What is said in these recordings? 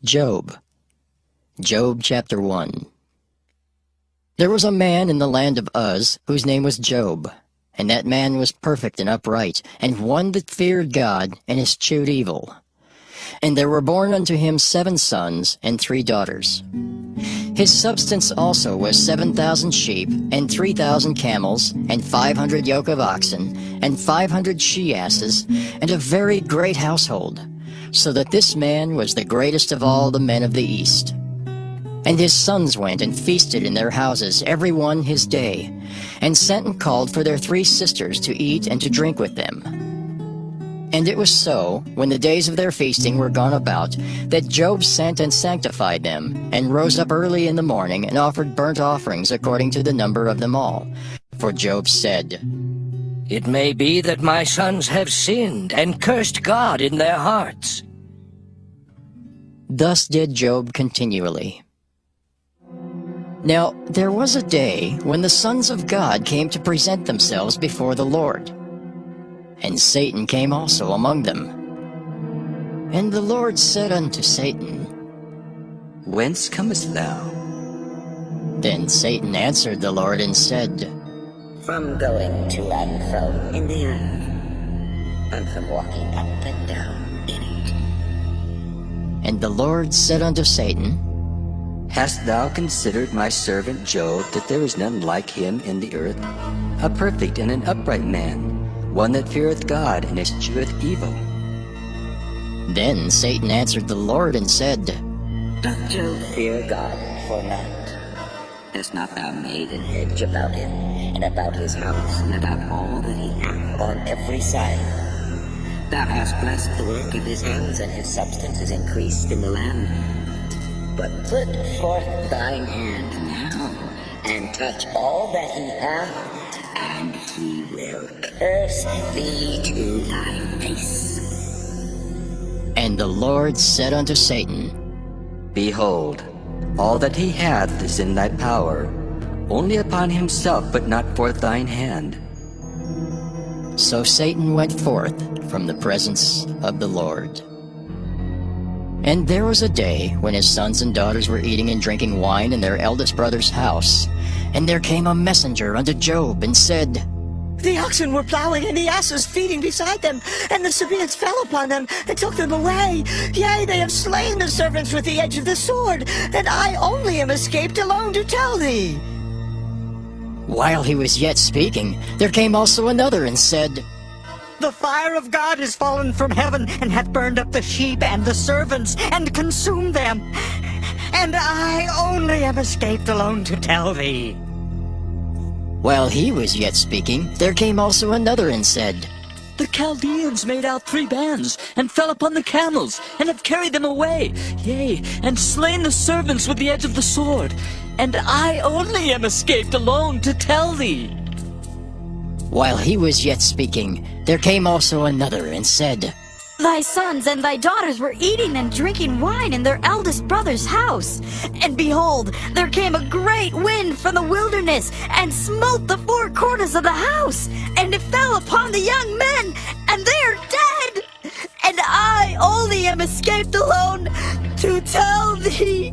Job. Job chapter 1. There was a man in the land of Uz whose name was Job, and that man was perfect and upright, and one that feared God and eschewed evil. And there were born unto him 7 sons and 3 daughters. His substance also was 7,000 sheep, and 3,000 camels, and 500 yoke of oxen, and 500 she-asses, and a very great household, so that this man was the greatest of all the men of the East. And his sons went and feasted in their houses, every one his day, and sent and called for their 3 sisters to eat and to drink with them. And it was so, when the days of their feasting were gone about, that Job sent and sanctified them, and rose up early in the morning, and offered burnt offerings according to the number of them all. For Job said, "It may be that my sons have sinned, and cursed God in their hearts." Thus did Job continually. Now there was a day when the sons of God came to present themselves before the Lord. And Satan came also among them. And the Lord said unto Satan, Whence comest thou? Then Satan answered the Lord and said, From going to and fro in the earth, and from walking up and down in it. And the Lord said unto Satan, Hast thou considered my servant Job, that there is none like him in the earth, a perfect and an upright man, one that feareth God and escheweth evil? Then Satan answered the Lord and said, Doth Job fear God for naught? Hast not thou made an hedge about him, and about his house, and about all that he hath on every side? Thou hast blessed the work of his hands, and his substance is increased in the land. But put forth thine hand now, and touch all that he hath, and he will curse thee to thy face. And the Lord said unto Satan, Behold, all that he hath is in thy power, only upon himself put not forth thine hand. So Satan went forth from the presence of the Lord. And there was a day when his sons and daughters were eating and drinking wine in their eldest brother's house. And there came a messenger unto Job, and said, The oxen were plowing, and the asses feeding beside them, and the Sabaeans fell upon them, and took them away. Yea, they have slain the servants with the edge of the sword, and I only am escaped alone to tell thee. While he was yet speaking, there came also another, and said, The fire of God is fallen from heaven, and hath burned up the sheep and the servants, and consumed them. And I only am escaped alone to tell thee. While he was yet speaking, there came also another, and said, The Chaldeans made out 3 bands, and fell upon the camels, and have carried them away, yea, and slain the servants with the edge of the sword. And I only am escaped alone to tell thee. While he was yet speaking, there came also another, and said, Thy sons and thy daughters were eating and drinking wine in their eldest brother's house. And behold, there came a great wind from the wilderness, and smote the 4 corners of the house, and it fell upon the young men, and they are dead. And I only am escaped alone to tell thee.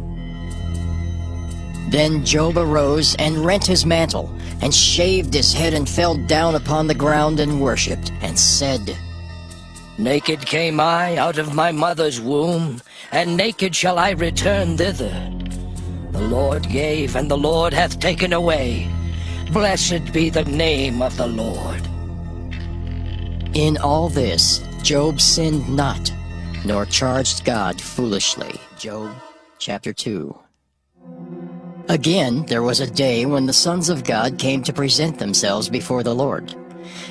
Then Job arose and rent his mantle, and shaved his head, and fell down upon the ground, and worshipped, and said, Naked came I out of my mother's womb, and naked shall I return thither. The Lord gave, and the Lord hath taken away. Blessed be the name of the Lord. In all this Job sinned not, nor charged God foolishly. Job chapter 2. Again there was a day when the sons of God came to present themselves before the Lord.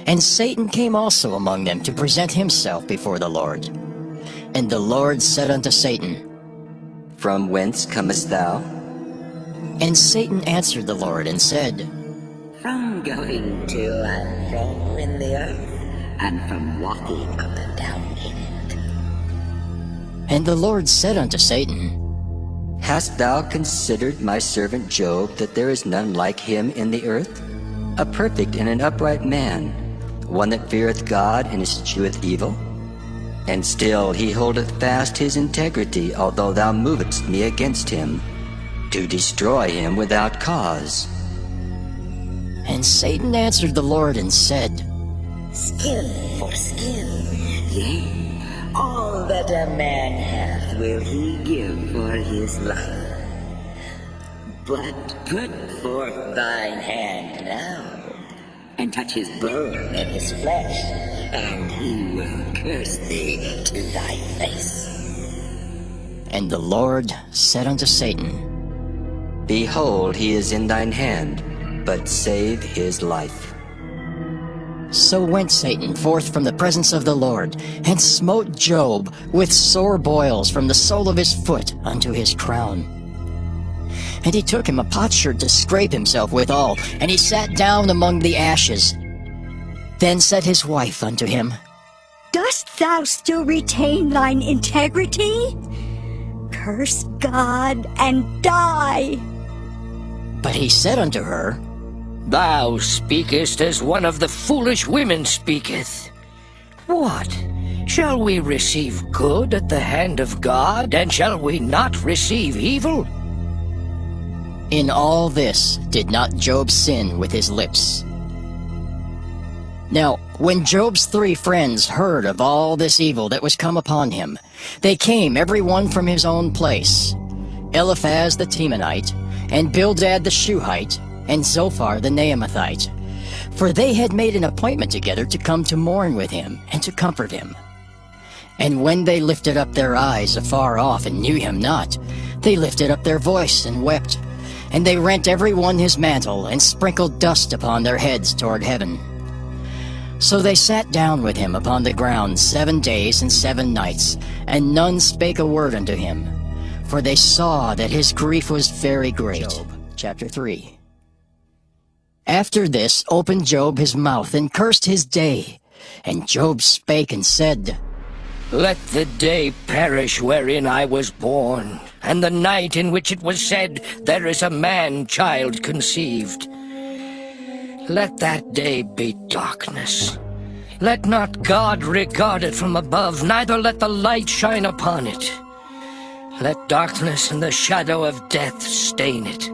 And Satan came also among them to present himself before the Lord. And the Lord said unto Satan, From whence comest thou? And Satan answered the Lord and said, From going to and fro in the earth, and from walking up and down in it. And the Lord said unto Satan, Hast thou considered my servant Job, that there is none like him in the earth, a perfect and an upright man, one that feareth God and escheweth evil? And still he holdeth fast his integrity, although thou movest me against him, to destroy him without cause. And Satan answered the Lord and said, Skin for skin, yea, all that a man hath will he give for his life. But put forth thine hand now, and touch his bone and his flesh, and he will curse thee to thy face. And the Lord said unto Satan, Behold, he is in thine hand, but save his life. So went Satan forth from the presence of the Lord, and smote Job with sore boils from the sole of his foot unto his crown. And he took him a potsherd to scrape himself withal, and he sat down among the ashes. Then said his wife unto him, Dost thou still retain thine integrity? Curse God and die. But he said unto her, Thou speakest as one of the foolish women speaketh. What? Shall we receive good at the hand of God, and shall we not receive evil? In all this did not Job sin with his lips. Now, when Job's 3 friends heard of all this evil that was come upon him, they came every one from his own place, Eliphaz the Temanite, and Bildad the Shuhite, and Zophar the Naamathite. For they had made an appointment together to come to mourn with him, and to comfort him. And when they lifted up their eyes afar off, and knew him not, they lifted up their voice, and wept. And they rent every one his mantle, and sprinkled dust upon their heads toward heaven. So they sat down with him upon the ground 7 days and 7 nights, and none spake a word unto him, for they saw that his grief was very great. Job, chapter 3. After this opened Job his mouth, and cursed his day. And Job spake and said, Let the day perish wherein I was born, and the night in which it was said, There is a man-child conceived. Let that day be darkness. Let not God regard it from above, neither let the light shine upon it. Let darkness and the shadow of death stain it.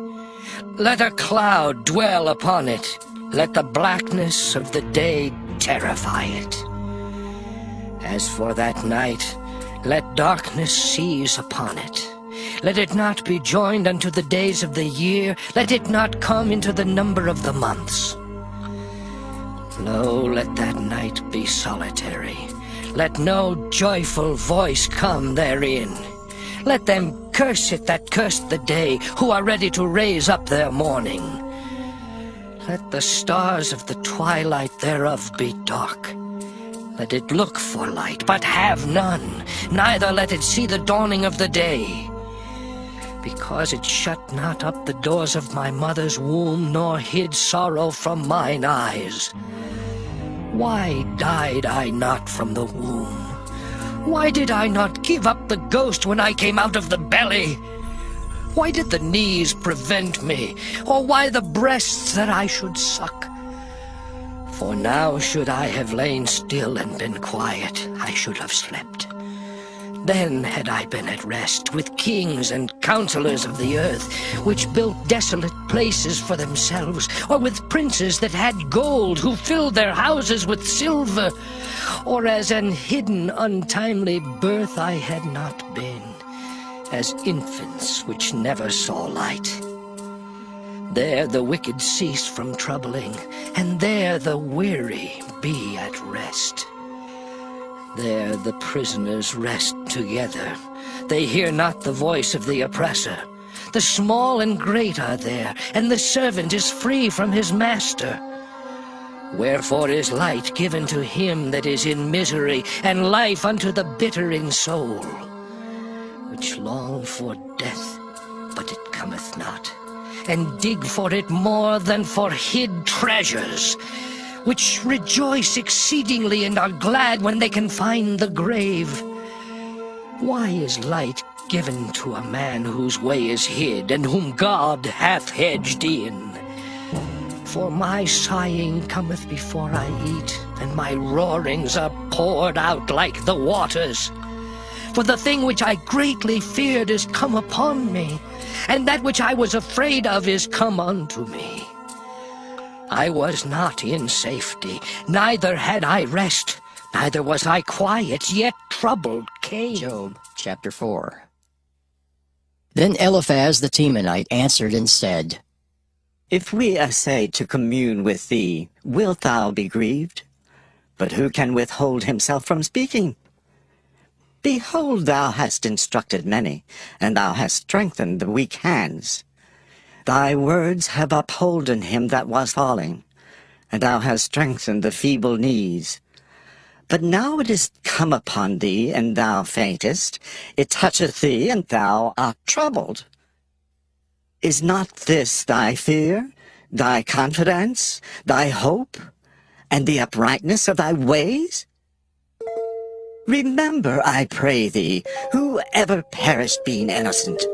Let a cloud dwell upon it. Let the blackness of the day terrify it. As for that night, let darkness seize upon it. Let it not be joined unto the days of the year. Let it not come into the number of the months. Lo, let that night be solitary. Let no joyful voice come therein. Let them curse it that cursed the day, who are ready to raise up their mourning. Let the stars of the twilight thereof be dark. Let it look for light, but have none, neither let it see the dawning of the day. Because it shut not up the doors of my mother's womb, nor hid sorrow from mine eyes. Why died I not from the womb? Why did I not give up the ghost when I came out of the belly? Why did the knees prevent me, or why the breasts that I should suck? For now should I have lain still and been quiet, I should have slept. Then had I been at rest with kings and counselors of the earth, which built desolate places for themselves, or with princes that had gold, who filled their houses with silver, or as an hidden untimely birth I had not been, as infants which never saw light. There the wicked cease from troubling, and there the weary be at rest. There the prisoners rest together. They hear not the voice of the oppressor. The small and great are there, and the servant is free from his master. Wherefore is light given to him that is in misery, and life unto the bitter in soul, which long for death, but it cometh not, and dig for it more than for hid treasures, which rejoice exceedingly and are glad when they can find the grave. Why is light given to a man whose way is hid, and whom God hath hedged in? For my sighing cometh before I eat, and my roarings are poured out like the waters. For the thing which I greatly feared is come upon me, and that which I was afraid of is come unto me. I was not in safety, neither had I rest, neither was I quiet, yet trouble came. Job chapter 4. Then Eliphaz the Temanite answered and said, If we essay to commune with thee, wilt thou be grieved? But who can withhold himself from speaking? Behold, thou hast instructed many, and thou hast strengthened the weak hands. Thy words have upholden him that was falling, and thou hast strengthened the feeble knees. But now it is come upon thee, and thou faintest. It toucheth thee, and thou art troubled. Is not this thy fear, thy confidence, thy hope, and the uprightness of thy ways? Remember, I pray thee, who ever perished being innocent,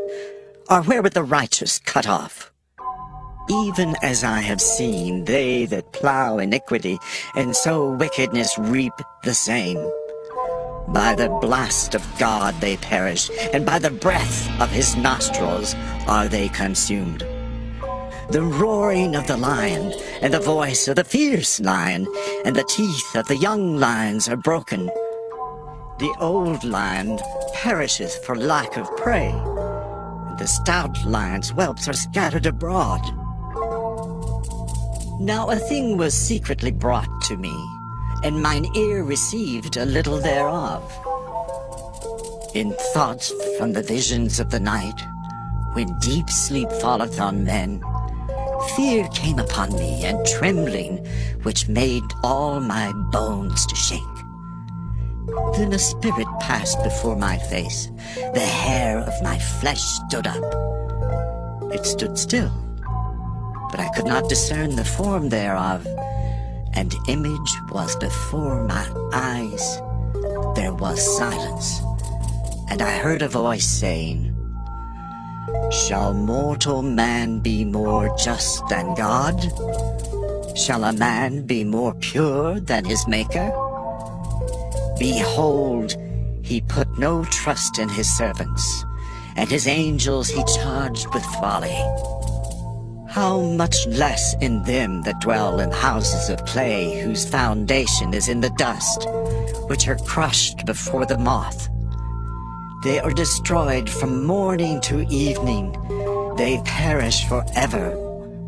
or where were the righteous cut off? Even as I have seen they that plow iniquity, and sow wickedness reap the same. By the blast of God they perish, and by the breath of his nostrils are they consumed. The roaring of the lion, and the voice of the fierce lion, and the teeth of the young lions are broken. The old lion perisheth for lack of prey, and the stout lion's whelps are scattered abroad. Now a thing was secretly brought to me, and mine ear received a little thereof. In thoughts from the visions of the night, when deep sleep falleth on men, fear came upon me, and trembling, which made all my bones to shake. Then a spirit passed before my face, the hair of my flesh stood up. It stood still, but I could not discern the form thereof. And image was before my eyes. There was silence, and I heard a voice saying, Shall mortal man be more just than God? Shall a man be more pure than his Maker? Behold, he put no trust in his servants, and his angels he charged with folly. How much less in them that dwell in houses of clay, whose foundation is in the dust, which are crushed before the moth. They are destroyed from morning to evening. They perish forever,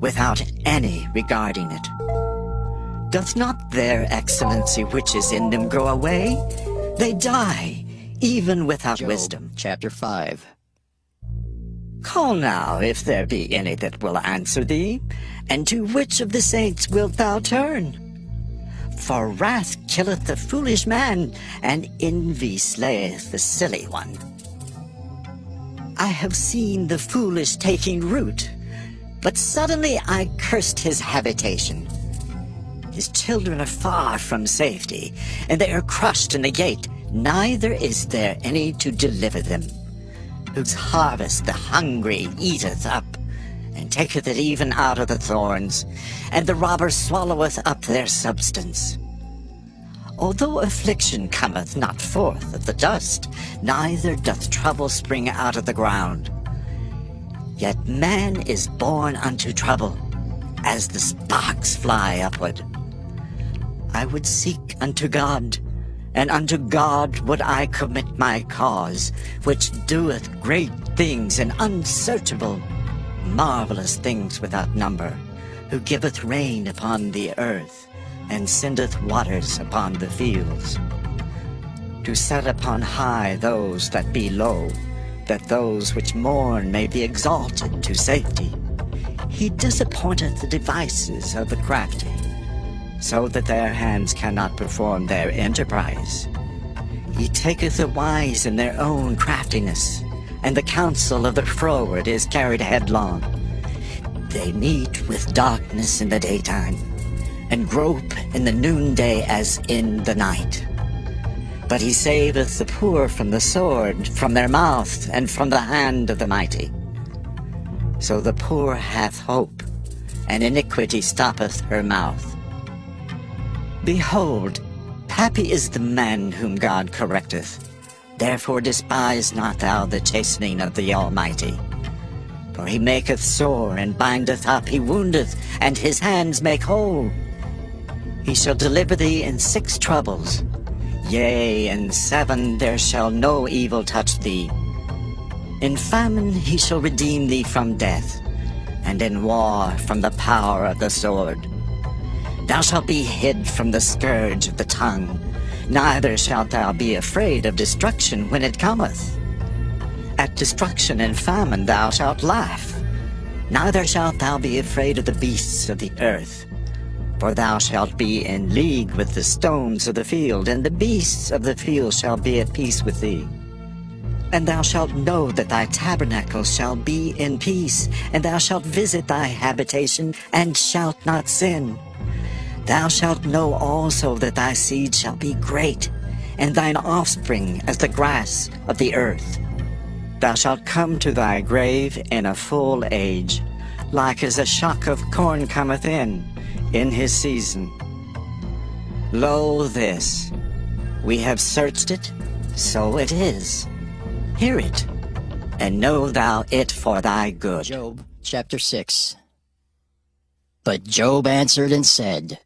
without any regarding it. Doth not their excellency which is in them go away? They die, even without Job wisdom. chapter 5. Call now, if there be any that will answer thee, and to which of the saints wilt thou turn? For wrath killeth the foolish man, and envy slayeth the silly one. I have seen the foolish taking root, but suddenly I cursed his habitation. His children are far from safety, and they are crushed in the gate, neither is there any to deliver them. Whose harvest the hungry eateth up, and taketh it even out of the thorns, and the robber swalloweth up their substance. Although affliction cometh not forth of the dust, neither doth trouble spring out of the ground, yet man is born unto trouble, as the sparks fly upward. I would seek unto God, and unto God would I commit my cause, which doeth great things and unsearchable, marvelous things without number, who giveth rain upon the earth, and sendeth waters upon the fields. To set upon high those that be low, that those which mourn may be exalted to safety. He disappointeth the devices of the crafty, so that their hands cannot perform their enterprise. He taketh the wise in their own craftiness, and the counsel of the froward is carried headlong. They meet with darkness in the daytime, and grope in the noonday as in the night. But he saveth the poor from the sword, from their mouth, and from the hand of the mighty. So the poor hath hope, and iniquity stoppeth her mouth. Behold, happy is the man whom God correcteth. Therefore despise not thou the chastening of the Almighty. For he maketh sore, and bindeth up, he woundeth, and his hands make whole. He shall deliver thee in 6 troubles. Yea, in 7 there shall no evil touch thee. In famine he shall redeem thee from death, and in war from the power of the sword. Thou shalt be hid from the scourge of the tongue, neither shalt thou be afraid of destruction when it cometh. At destruction and famine thou shalt laugh, neither shalt thou be afraid of the beasts of the earth. For thou shalt be in league with the stones of the field, and the beasts of the field shall be at peace with thee. And thou shalt know that thy tabernacle shall be in peace, and thou shalt visit thy habitation, and shalt not sin. Thou shalt know also that thy seed shall be great, and thine offspring as the grass of the earth. Thou shalt come to thy grave in a full age, like as a shock of corn cometh in his season. Lo, this, we have searched it, so it is. Hear it, and know thou it for thy good. Job chapter 6. But Job answered and said,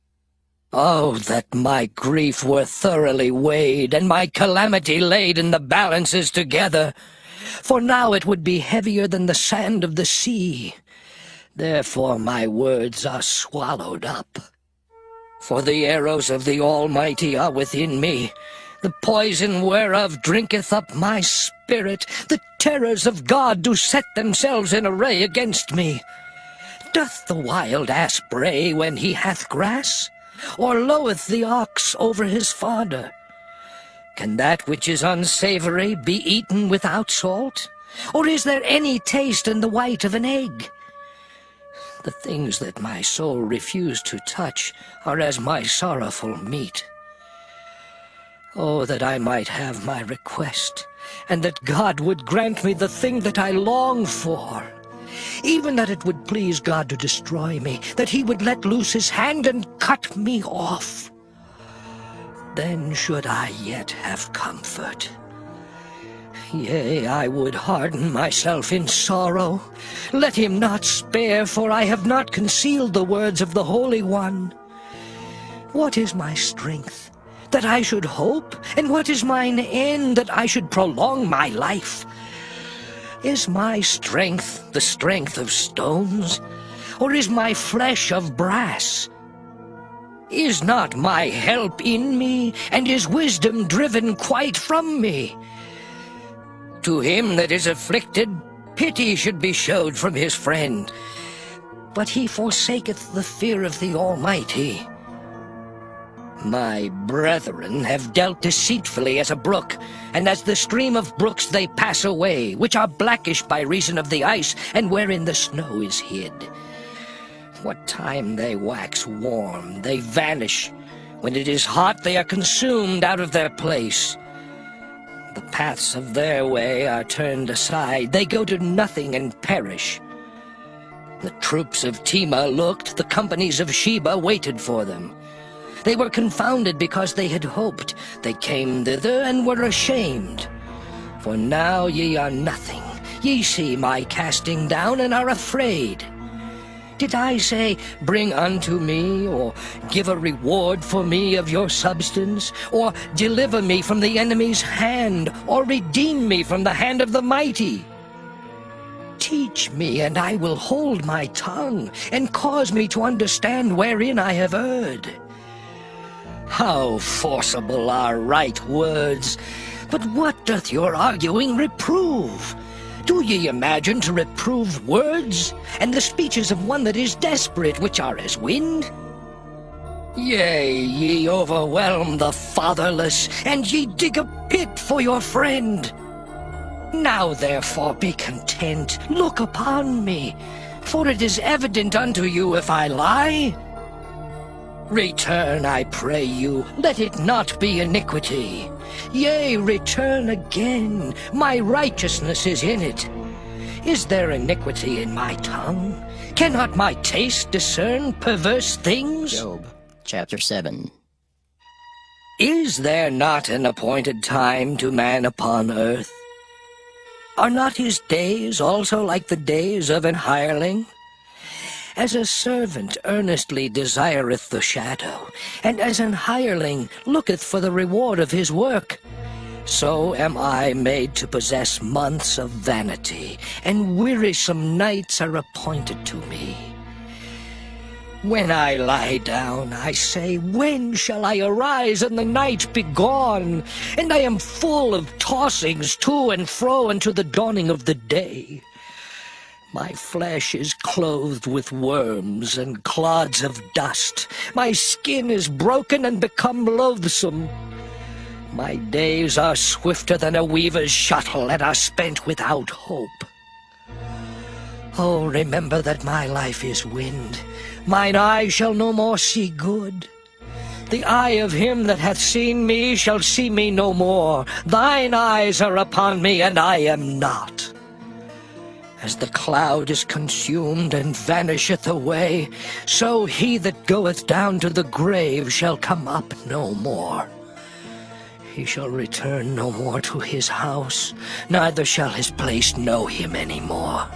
Oh, that my grief were thoroughly weighed, and my calamity laid in the balances together. For now it would be heavier than the sand of the sea. Therefore my words are swallowed up. For the arrows of the Almighty are within me. The poison whereof drinketh up my spirit. The terrors of God do set themselves in array against me. Doth the wild ass bray when he hath grass? Or loweth the ox over his fodder? Can that which is unsavory be eaten without salt? Or is there any taste in the white of an egg? The things that my soul refused to touch are as my sorrowful meat. Oh, that I might have my request, and that God would grant me the thing that I long for. Even that it would please God to destroy me, that he would let loose his hand and cut me off. Then should I yet have comfort. Yea, I would harden myself in sorrow. Let him not spare, for I have not concealed the words of the Holy One. What is my strength, that I should hope? And what is mine end, that I should prolong my life? Is my strength the strength of stones, or is my flesh of brass? Is not my help in me, and is wisdom driven quite from me? To him that is afflicted, pity should be showed from his friend, but he forsaketh the fear of the Almighty. My brethren have dealt deceitfully as a brook, and as the stream of brooks they pass away, which are blackish by reason of the ice, and wherein the snow is hid. What time they wax warm, they vanish. When it is hot, they are consumed out of their place. The paths of their way are turned aside. They go to nothing and perish. The troops of Tema looked, the companies of Sheba waited for them. They were confounded because they had hoped. They came thither and were ashamed. For now ye are nothing. Ye see my casting down and are afraid. Did I say, bring unto me, or give a reward for me of your substance, or deliver me from the enemy's hand, or redeem me from the hand of the mighty? Teach me, and I will hold my tongue, and cause me to understand wherein I have erred. How forcible are right words! But what doth your arguing reprove? Do ye imagine to reprove words, and the speeches of one that is desperate, which are as wind? Yea, ye overwhelm the fatherless, and ye dig a pit for your friend. Now therefore be content, look upon me, for it is evident unto you if I lie. Return, I pray you, let it not be iniquity. Yea, return again, my righteousness is in it. Is there iniquity in my tongue? Cannot my taste discern perverse things? Job chapter 7. Is there not an appointed time to man upon earth? Are not his days also like the days of an hireling? As a servant earnestly desireth the shadow, and as an hireling looketh for the reward of his work, so am I made to possess months of vanity, and wearisome nights are appointed to me. When I lie down, I say, when shall I arise and the night be gone? And I am full of tossings to and fro unto the dawning of the day. My flesh is clothed with worms and clods of dust. My skin is broken and become loathsome. My days are swifter than a weaver's shuttle, and are spent without hope. Oh, remember that my life is wind. Mine eye shall no more see good. The eye of him that hath seen me shall see me no more. Thine eyes are upon me, and I am not. As the cloud is consumed and vanisheth away, so he that goeth down to the grave shall come up no more. He shall return no more to his house, neither shall his place know him any more.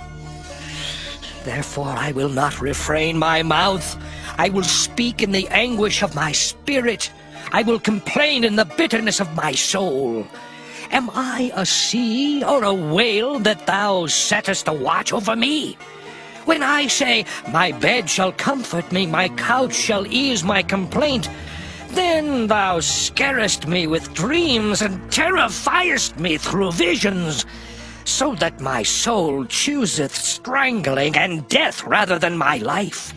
Therefore I will not refrain my mouth. I will speak in the anguish of my spirit. I will complain in the bitterness of my soul. Am I a sea or a whale that thou settest a watch over me? When I say, my bed shall comfort me, my couch shall ease my complaint, then thou scarest me with dreams and terrifiest me through visions, so that my soul chooseth strangling and death rather than my life.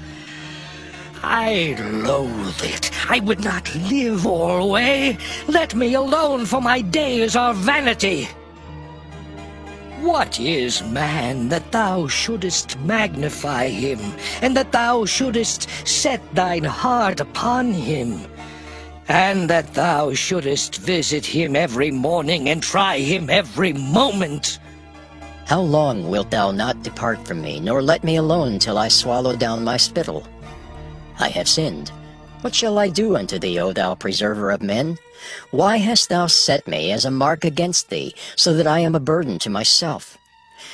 I loathe it. I would not live alway. Let me alone, for my days are vanity. What is man that thou shouldest magnify him, and that thou shouldest set thine heart upon him, and that thou shouldest visit him every morning and try him every moment? How long wilt thou not depart from me, nor let me alone till I swallow down my spittle? I have sinned. What shall I do unto thee, O thou preserver of men? Why hast thou set me as a mark against thee, so that I am a burden to myself?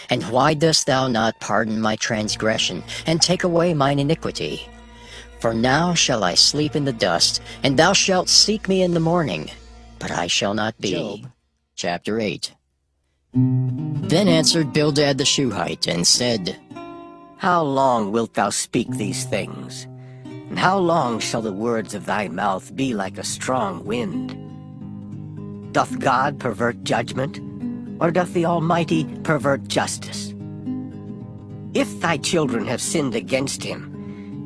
And why dost thou not pardon my transgression, and take away mine iniquity? For now shall I sleep in the dust, and thou shalt seek me in the morning, but I shall not be. Job chapter 8. Then answered Bildad the Shuhite, and said, How long wilt thou speak these things? And how long shall the words of thy mouth be like a strong wind? Doth God pervert judgment, or doth the Almighty pervert justice? If thy children have sinned against him,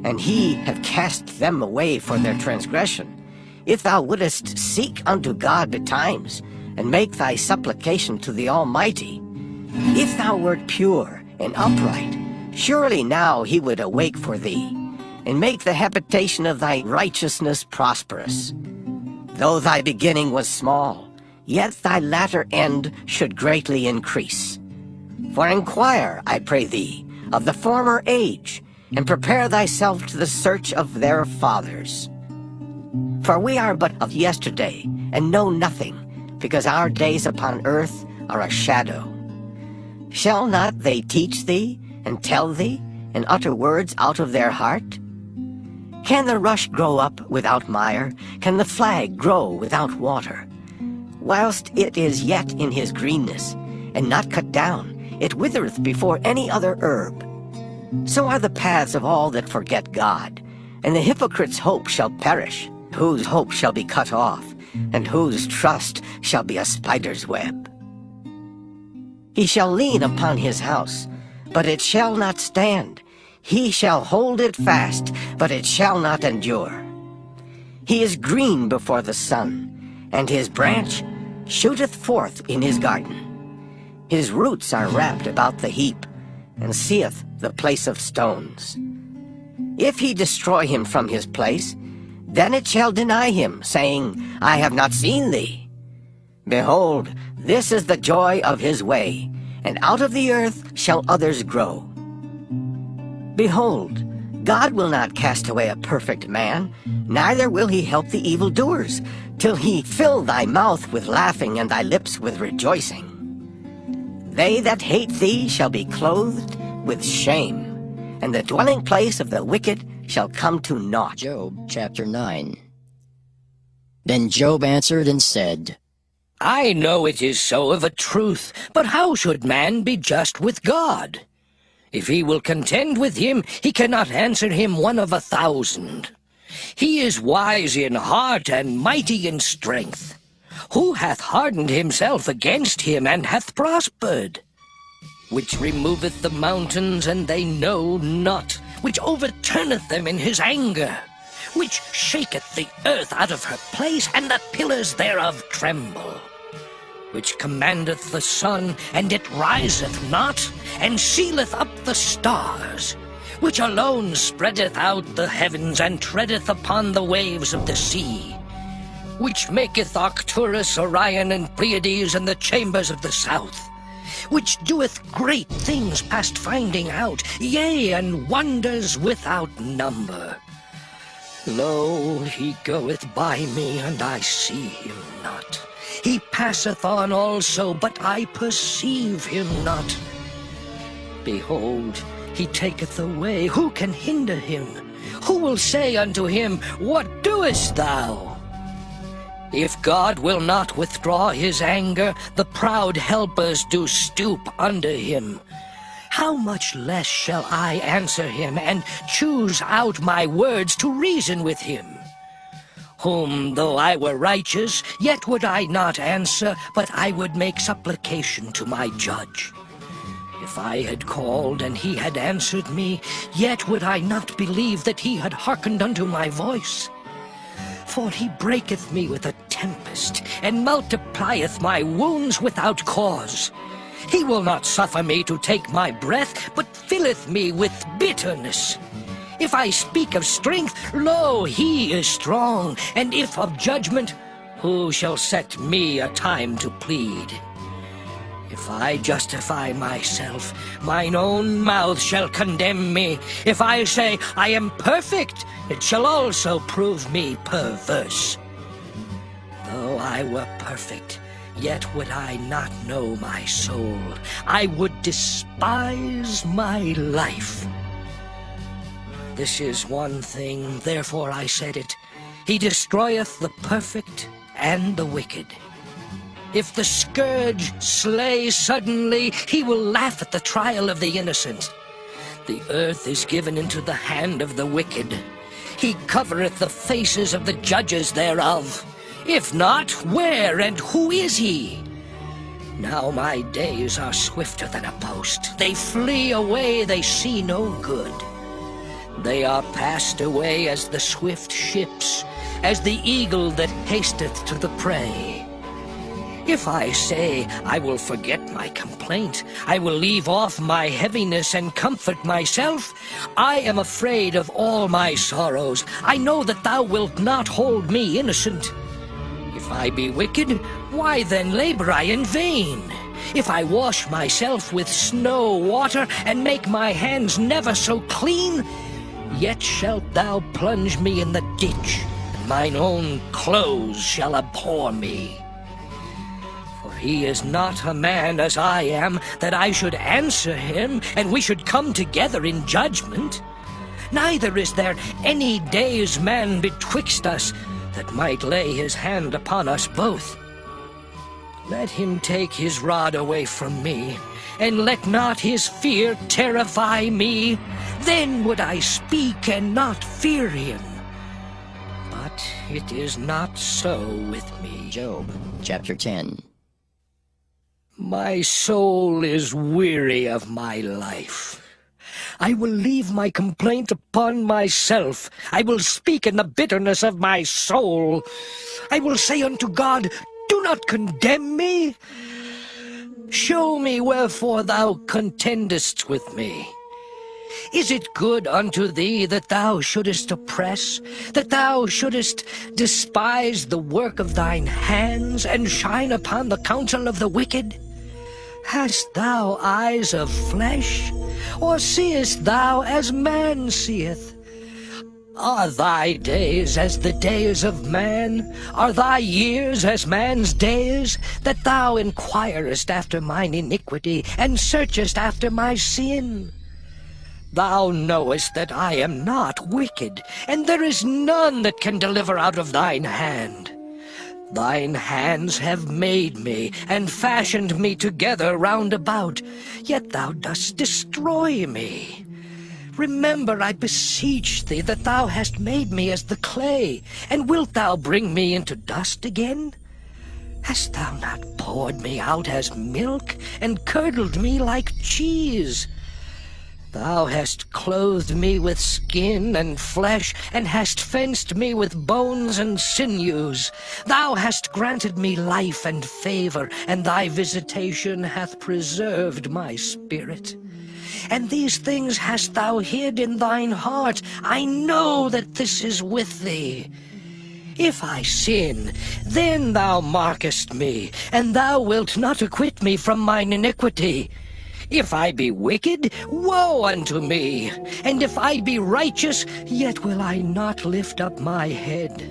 and he have cast them away for their transgression, if thou wouldest seek unto God betimes, and make thy supplication to the Almighty, if thou wert pure and upright, surely now he would awake for thee, and make the habitation of thy righteousness prosperous. Though thy beginning was small, yet thy latter end should greatly increase. For inquire, I pray thee, of the former age, and prepare thyself to the search of their fathers. For we are but of yesterday, and know nothing, because our days upon earth are a shadow. Shall not they teach thee, and tell thee, and utter words out of their heart? Can the rush grow up without mire? Can the flag grow without water? Whilst it is yet in his greenness, and not cut down, it withereth before any other herb. So are the paths of all that forget God, and the hypocrite's hope shall perish, whose hope shall be cut off, and whose trust shall be a spider's web. He shall lean upon his house, but it shall not stand. He shall hold it fast, but it shall not endure. He is green before the sun, and his branch shooteth forth in his garden. His roots are wrapped about the heap, and seeth the place of stones. If he destroy him from his place, then it shall deny him, saying, I have not seen thee. Behold, this is the joy of his way, and out of the earth shall others grow. Behold, God will not cast away a perfect man, neither will he help the evildoers, till he fill thy mouth with laughing and thy lips with rejoicing. They that hate thee shall be clothed with shame, and the dwelling place of the wicked shall come to naught. Job chapter 9. Then Job answered and said, I know it is so of a truth, but how should man be just with God? If he will contend with him, he cannot answer him 1 of 1,000. He is wise in heart and mighty in strength. Who hath hardened himself against him and hath prospered? Which removeth the mountains, and they know not, which overturneth them in his anger, which shaketh the earth out of her place, and the pillars thereof tremble, which commandeth the sun, and it riseth not, and sealeth up the stars, which alone spreadeth out the heavens, and treadeth upon the waves of the sea, which maketh Arcturus, Orion, and Pleiades, and the chambers of the south, which doeth great things past finding out, yea, and wonders without number. Lo, he goeth by me, and I see him not. He passeth on also, but I perceive him not. Behold, he taketh away. Who can hinder him? Who will say unto him, What doest thou? If God will not withdraw his anger, the proud helpers do stoop under him. How much less shall I answer him, and choose out my words to reason with him? Whom, though I were righteous, yet would I not answer, but I would make supplication to my judge. If I had called, and he had answered me, yet would I not believe that he had hearkened unto my voice. For he breaketh me with a tempest, and multiplieth my wounds without cause. He will not suffer me to take my breath, but filleth me with bitterness. If I speak of strength, lo, he is strong, and if of judgment, who shall set me a time to plead? If I justify myself, mine own mouth shall condemn me. If I say, I am perfect, it shall also prove me perverse. Though I were perfect, yet would I not know my soul. I would despise my life. This is one thing, therefore I said it. He destroyeth the perfect and the wicked. If the scourge slay suddenly, he will laugh at the trial of the innocent. The earth is given into the hand of the wicked. He covereth the faces of the judges thereof. If not, where and who is he? Now my days are swifter than a post. They flee away, they see no good. They are passed away as the swift ships, as the eagle that hasteth to the prey. If I say, I will forget my complaint, I will leave off my heaviness and comfort myself, I am afraid of all my sorrows. I know that thou wilt not hold me innocent. If I be wicked, why then labor I in vain? If I wash myself with snow water, and make my hands never so clean, yet shalt thou plunge me in the ditch, and mine own clothes shall abhor me. For he is not a man as I am, that I should answer him, and we should come together in judgment. Neither is there any day's man betwixt us, that might lay his hand upon us both. Let him take his rod away from me, and let not his fear terrify me. Then would I speak and not fear him. But it is not so with me. Job chapter 10. My soul is weary of my life. I will leave my complaint upon myself. I will speak in the bitterness of my soul. I will say unto God, do not condemn me. Show me wherefore thou contendest with me. Is it good unto thee that thou shouldest oppress, that thou shouldest despise the work of thine hands, and shine upon the counsel of the wicked? Hast thou eyes of flesh, or seest thou as man seeth? Are thy days as the days of man? Are thy years as man's days? That thou inquirest after mine iniquity, and searchest after my sin? Thou knowest that I am not wicked, and there is none that can deliver out of thine hand. Thine hands have made me, and fashioned me together round about, yet thou dost destroy me. Remember, I beseech thee, that thou hast made me as the clay, and wilt thou bring me into dust again? Hast thou not poured me out as milk, and curdled me like cheese? Thou hast clothed me with skin and flesh, and hast fenced me with bones and sinews. Thou hast granted me life and favor, and thy visitation hath preserved my spirit. And these things hast thou hid in thine heart. I know that this is with thee. If I sin, then thou markest me, and thou wilt not acquit me from mine iniquity. If I be wicked, woe unto me! And if I be righteous, yet will I not lift up my head.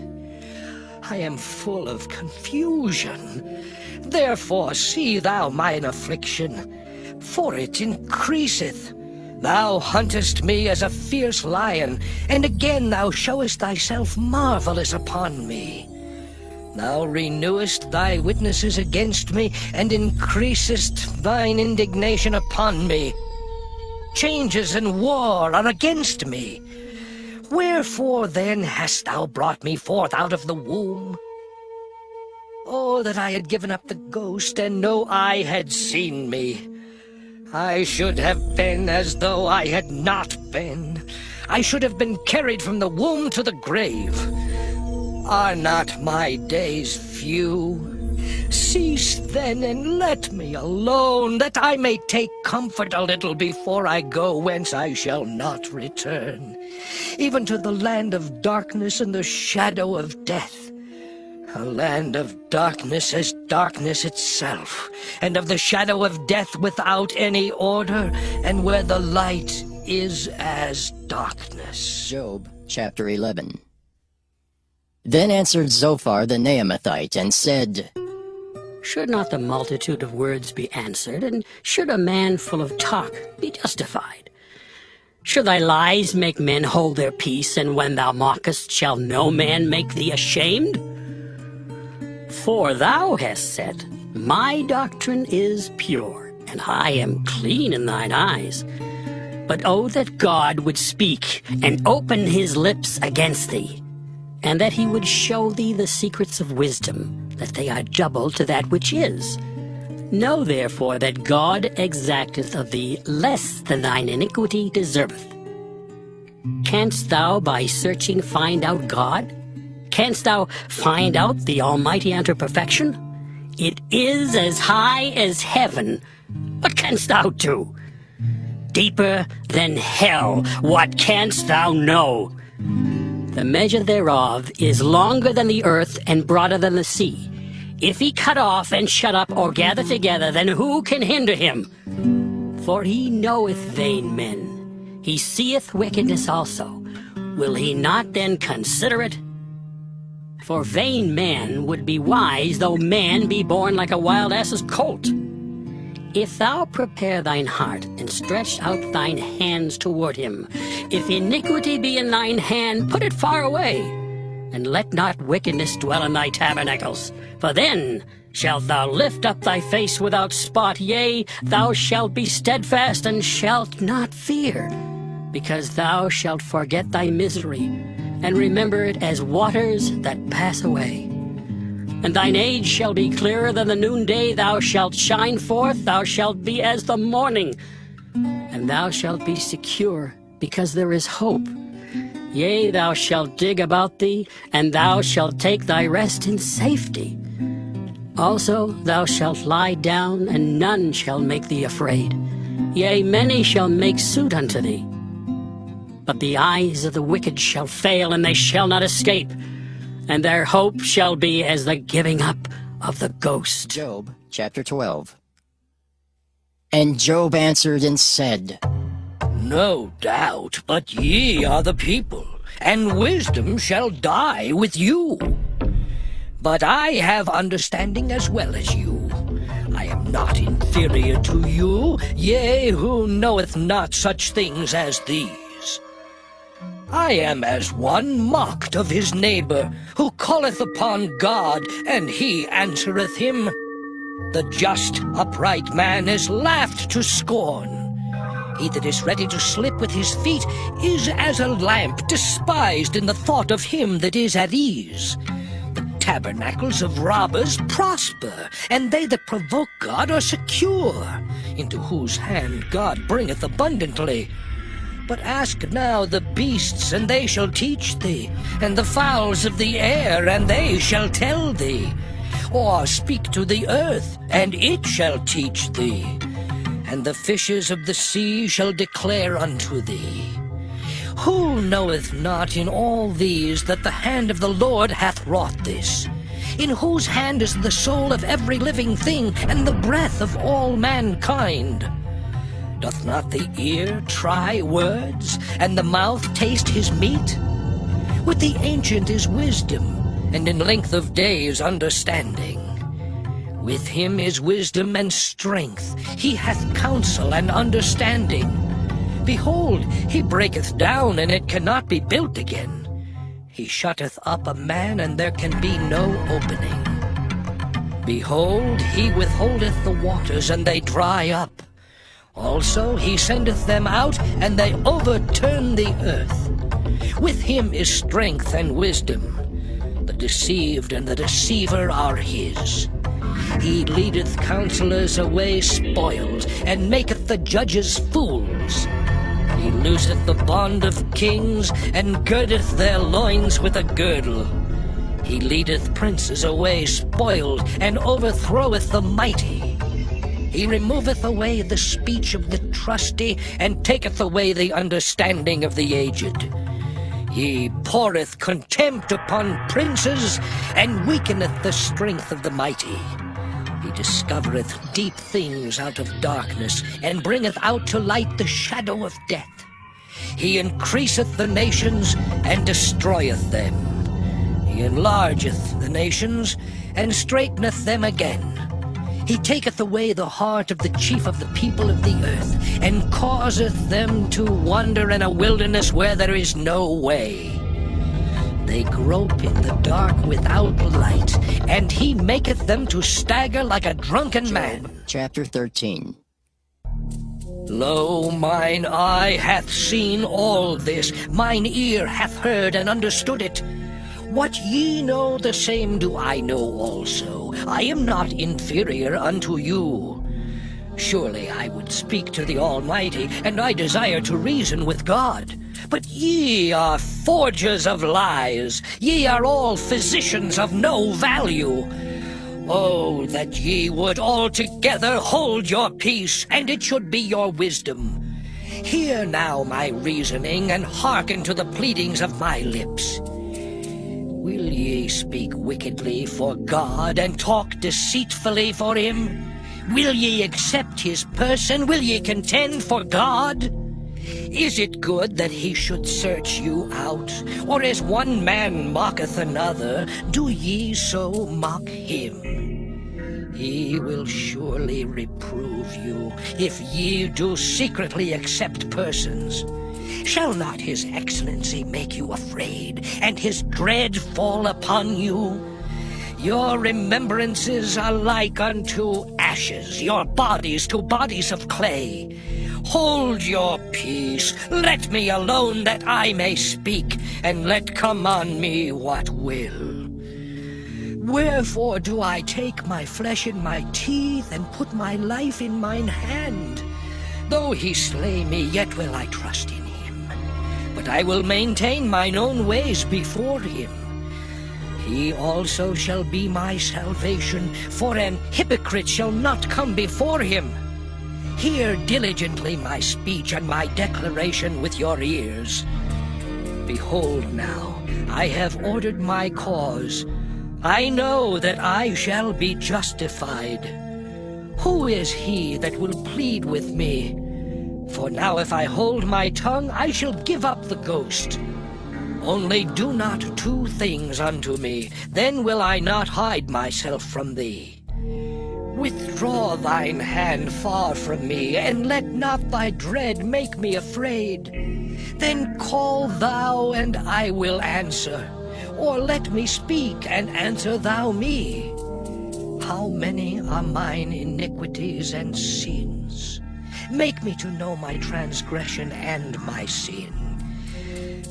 I am full of confusion. Therefore see thou mine affliction, for it increaseth. Thou huntest me as a fierce lion, and again thou showest thyself marvelous upon me. Thou renewest thy witnesses against me, and increasest thine indignation upon me. Changes and war are against me. Wherefore then hast thou brought me forth out of the womb? Oh, that I had given up the ghost, and no eye had seen me. I should have been as though I had not been. I should have been carried from the womb to the grave. Are not my days few? Cease then, and let me alone, that I may take comfort a little before I go whence I shall not return, even to the land of darkness and the shadow of death. A land of darkness as darkness itself, and of the shadow of death without any order, and where the light is as darkness. Job chapter 11. Then answered Zophar the Naamathite, and said, Should not the multitude of words be answered, and should a man full of talk be justified? Should thy lies make men hold their peace, and when thou mockest, shall no man make thee ashamed? For thou hast said, My doctrine is pure, and I am clean in thine eyes. But oh, that God would speak, and open his lips against thee, and that he would show thee the secrets of wisdom, that they are double to that which is. Know therefore that God exacteth of thee less than thine iniquity deserveth. Canst thou by searching find out God? Canst thou find out the Almighty unto perfection? It is as high as heaven. What canst thou do? Deeper than hell. What canst thou know? The measure thereof is longer than the earth and broader than the sea. If he cut off and shut up or gather together, then who can hinder him? For he knoweth vain men. He seeth wickedness also. Will he not then consider it? For vain man would be wise, though man be born like a wild ass's colt. If thou prepare thine heart, and stretch out thine hands toward him, if iniquity be in thine hand, put it far away, and let not wickedness dwell in thy tabernacles. For then shalt thou lift up thy face without spot, yea, thou shalt be steadfast, and shalt not fear, because thou shalt forget thy misery, and remember it as waters that pass away. And thine age shall be clearer than the noonday. Thou shalt shine forth, thou shalt be as the morning, and thou shalt be secure, because there is hope. Yea, thou shalt dig about thee, and thou shalt take thy rest in safety. Also thou shalt lie down, and none shall make thee afraid. Yea, many shall make suit unto thee. But the eyes of the wicked shall fail, and they shall not escape, and their hope shall be as the giving up of the ghost. Job chapter 12. And Job answered and said, No doubt, but ye are the people, and wisdom shall die with you. But I have understanding as well as you. I am not inferior to you, yea, who knoweth not such things as these. I am as one mocked of his neighbor, who calleth upon God, and he answereth him. The just, upright man is laughed to scorn. He that is ready to slip with his feet is as a lamp despised in the thought of him that is at ease. The tabernacles of robbers prosper, and they that provoke God are secure, into whose hand God bringeth abundantly. But ask now the beasts, and they shall teach thee, and the fowls of the air, and they shall tell thee. Or speak to the earth, and it shall teach thee. And the fishes of the sea shall declare unto thee. Who knoweth not in all these that the hand of the Lord hath wrought this? In whose hand is the soul of every living thing, and the breath of all mankind? Doth not the ear try words, and the mouth taste his meat? With the ancient is wisdom, and in length of days understanding. With him is wisdom and strength, he hath counsel and understanding. Behold, he breaketh down, and it cannot be built again. He shutteth up a man, and there can be no opening. Behold, he withholdeth the waters, and they dry up. Also he sendeth them out, and they overturn the earth. With him is strength and wisdom. The deceived and the deceiver are his. He leadeth counselors away spoiled, and maketh the judges fools. He looseth the bond of kings, and girdeth their loins with a girdle. He leadeth princes away spoiled, and overthroweth the mighty. He removeth away the speech of the trusty, and taketh away the understanding of the aged. He poureth contempt upon princes, and weakeneth the strength of the mighty. He discovereth deep things out of darkness, and bringeth out to light the shadow of death. He increaseth the nations, and destroyeth them. He enlargeth the nations, and straighteneth them again. He taketh away the heart of the chief of the people of the earth, and causeth them to wander in a wilderness where there is no way. They grope in the dark without light, and he maketh them to stagger like a drunken man. Chapter 13. Lo, mine eye hath seen all this, mine ear hath heard and understood it. What ye know, the same do I know also. I am not inferior unto you. Surely I would speak to the Almighty, and I desire to reason with God. But ye are forgers of lies. Ye are all physicians of no value. Oh, that ye would altogether hold your peace, and it should be your wisdom. Hear now my reasoning, and hearken to the pleadings of my lips. Will ye speak wickedly for God, and talk deceitfully for him? Will ye accept his person? Will ye contend for God? Is it good that he should search you out? Or as one man mocketh another, do ye so mock him? He will surely reprove you, if ye do secretly accept persons. Shall not his excellency make you afraid, and his dread fall upon you? Your remembrances are like unto ashes, your bodies to bodies of clay. Hold your peace, let me alone that I may speak, and let come on me what will. Wherefore do I take my flesh in my teeth, and put my life in mine hand? Though he slay me, yet will I trust in him. But I will maintain mine own ways before him. He also shall be my salvation, for an hypocrite shall not come before him. Hear diligently my speech and my declaration with your ears. Behold now, I have ordered my cause. I know that I shall be justified. Who is he that will plead with me? For now if I hold my tongue, I shall give up the ghost. Only do not two things unto me, then will I not hide myself from thee. Withdraw thine hand far from me, and let not thy dread make me afraid. Then call thou, and I will answer, or let me speak, and answer thou me. How many are mine iniquities and sins? Make me to know my transgression and my sin.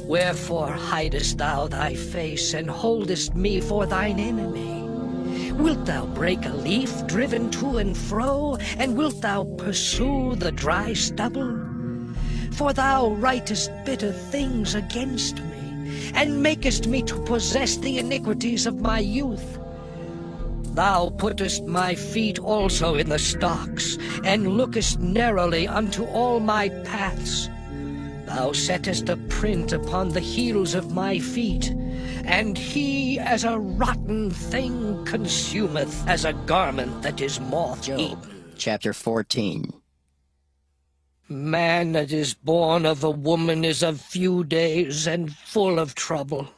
Wherefore hidest thou thy face, and holdest me for thine enemy? Wilt thou break a leaf driven to and fro, and wilt thou pursue the dry stubble? For thou writest bitter things against me, and makest me to possess the iniquities of my youth. Thou puttest my feet also in the stocks, and lookest narrowly unto all my paths. Thou settest a print upon the heels of my feet, and he as a rotten thing consumeth, as a garment that is moth-eaten. Job, chapter 14. Man that is born of a woman is of few days, and full of trouble.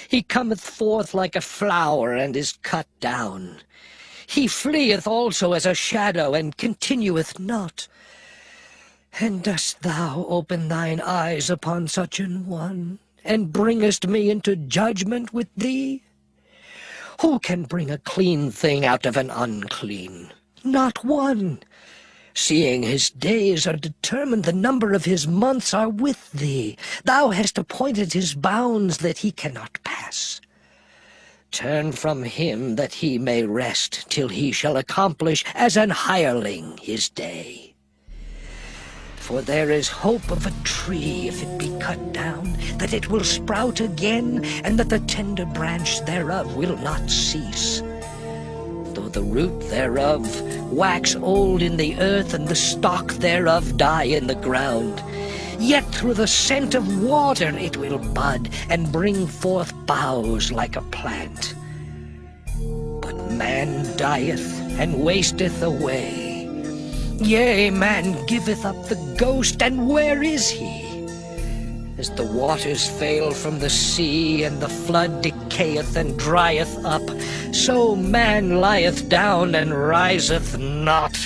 He cometh forth like a flower, and is cut down. He fleeth also as a shadow, and continueth not. And dost thou open thine eyes upon such an one, and bringest me into judgment with thee? Who can bring a clean thing out of an unclean? Not one. Seeing his days are determined, the number of his months are with thee. Thou hast appointed his bounds that he cannot pass. Turn from him that he may rest, till he shall accomplish as an hireling his day. For there is hope of a tree, if it be cut down, that it will sprout again, and that the tender branch thereof will not cease. Though the root thereof wax old in the earth, and the stalk thereof die in the ground, yet through the scent of water it will bud, and bring forth boughs like a plant. But man dieth, and wasteth away. Yea, man giveth up the ghost, and where is he? As the waters fail from the sea, and the flood decayeth and drieth up, so man lieth down and riseth not.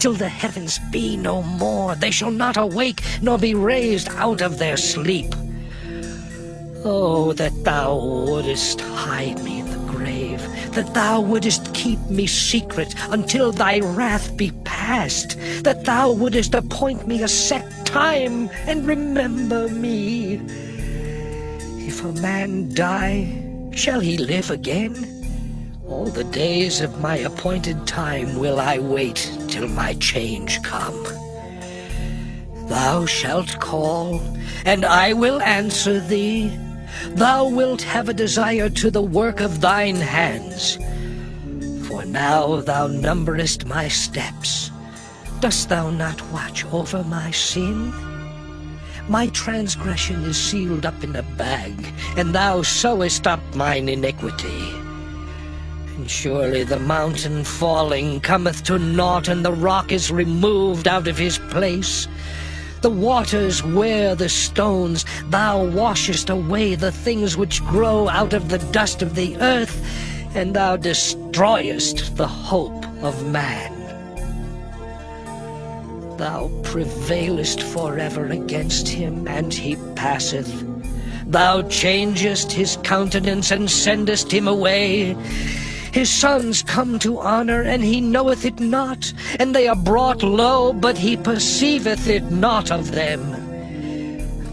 Till the heavens be no more, they shall not awake, nor be raised out of their sleep. Oh, that thou wouldest hide me in the grave, that thou wouldest keep me secret until thy wrath be past, that thou wouldest appoint me a set time and remember me. If a man die, shall he live again? All the days of my appointed time will I wait till my change come. Thou shalt call, and I will answer thee. Thou wilt have a desire to the work of thine hands. For now thou numberest my steps. Dost thou not watch over my sin? My transgression is sealed up in a bag, and thou sewest up mine iniquity. And surely the mountain falling cometh to naught, and the rock is removed out of his place. The waters wear the stones. Thou washest away the things which grow out of the dust of the earth, and thou destroyest the hope of man. Thou prevailest forever against him, and he passeth. Thou changest his countenance, and sendest him away. His sons come to honor, and he knoweth it not, and they are brought low, but he perceiveth it not of them.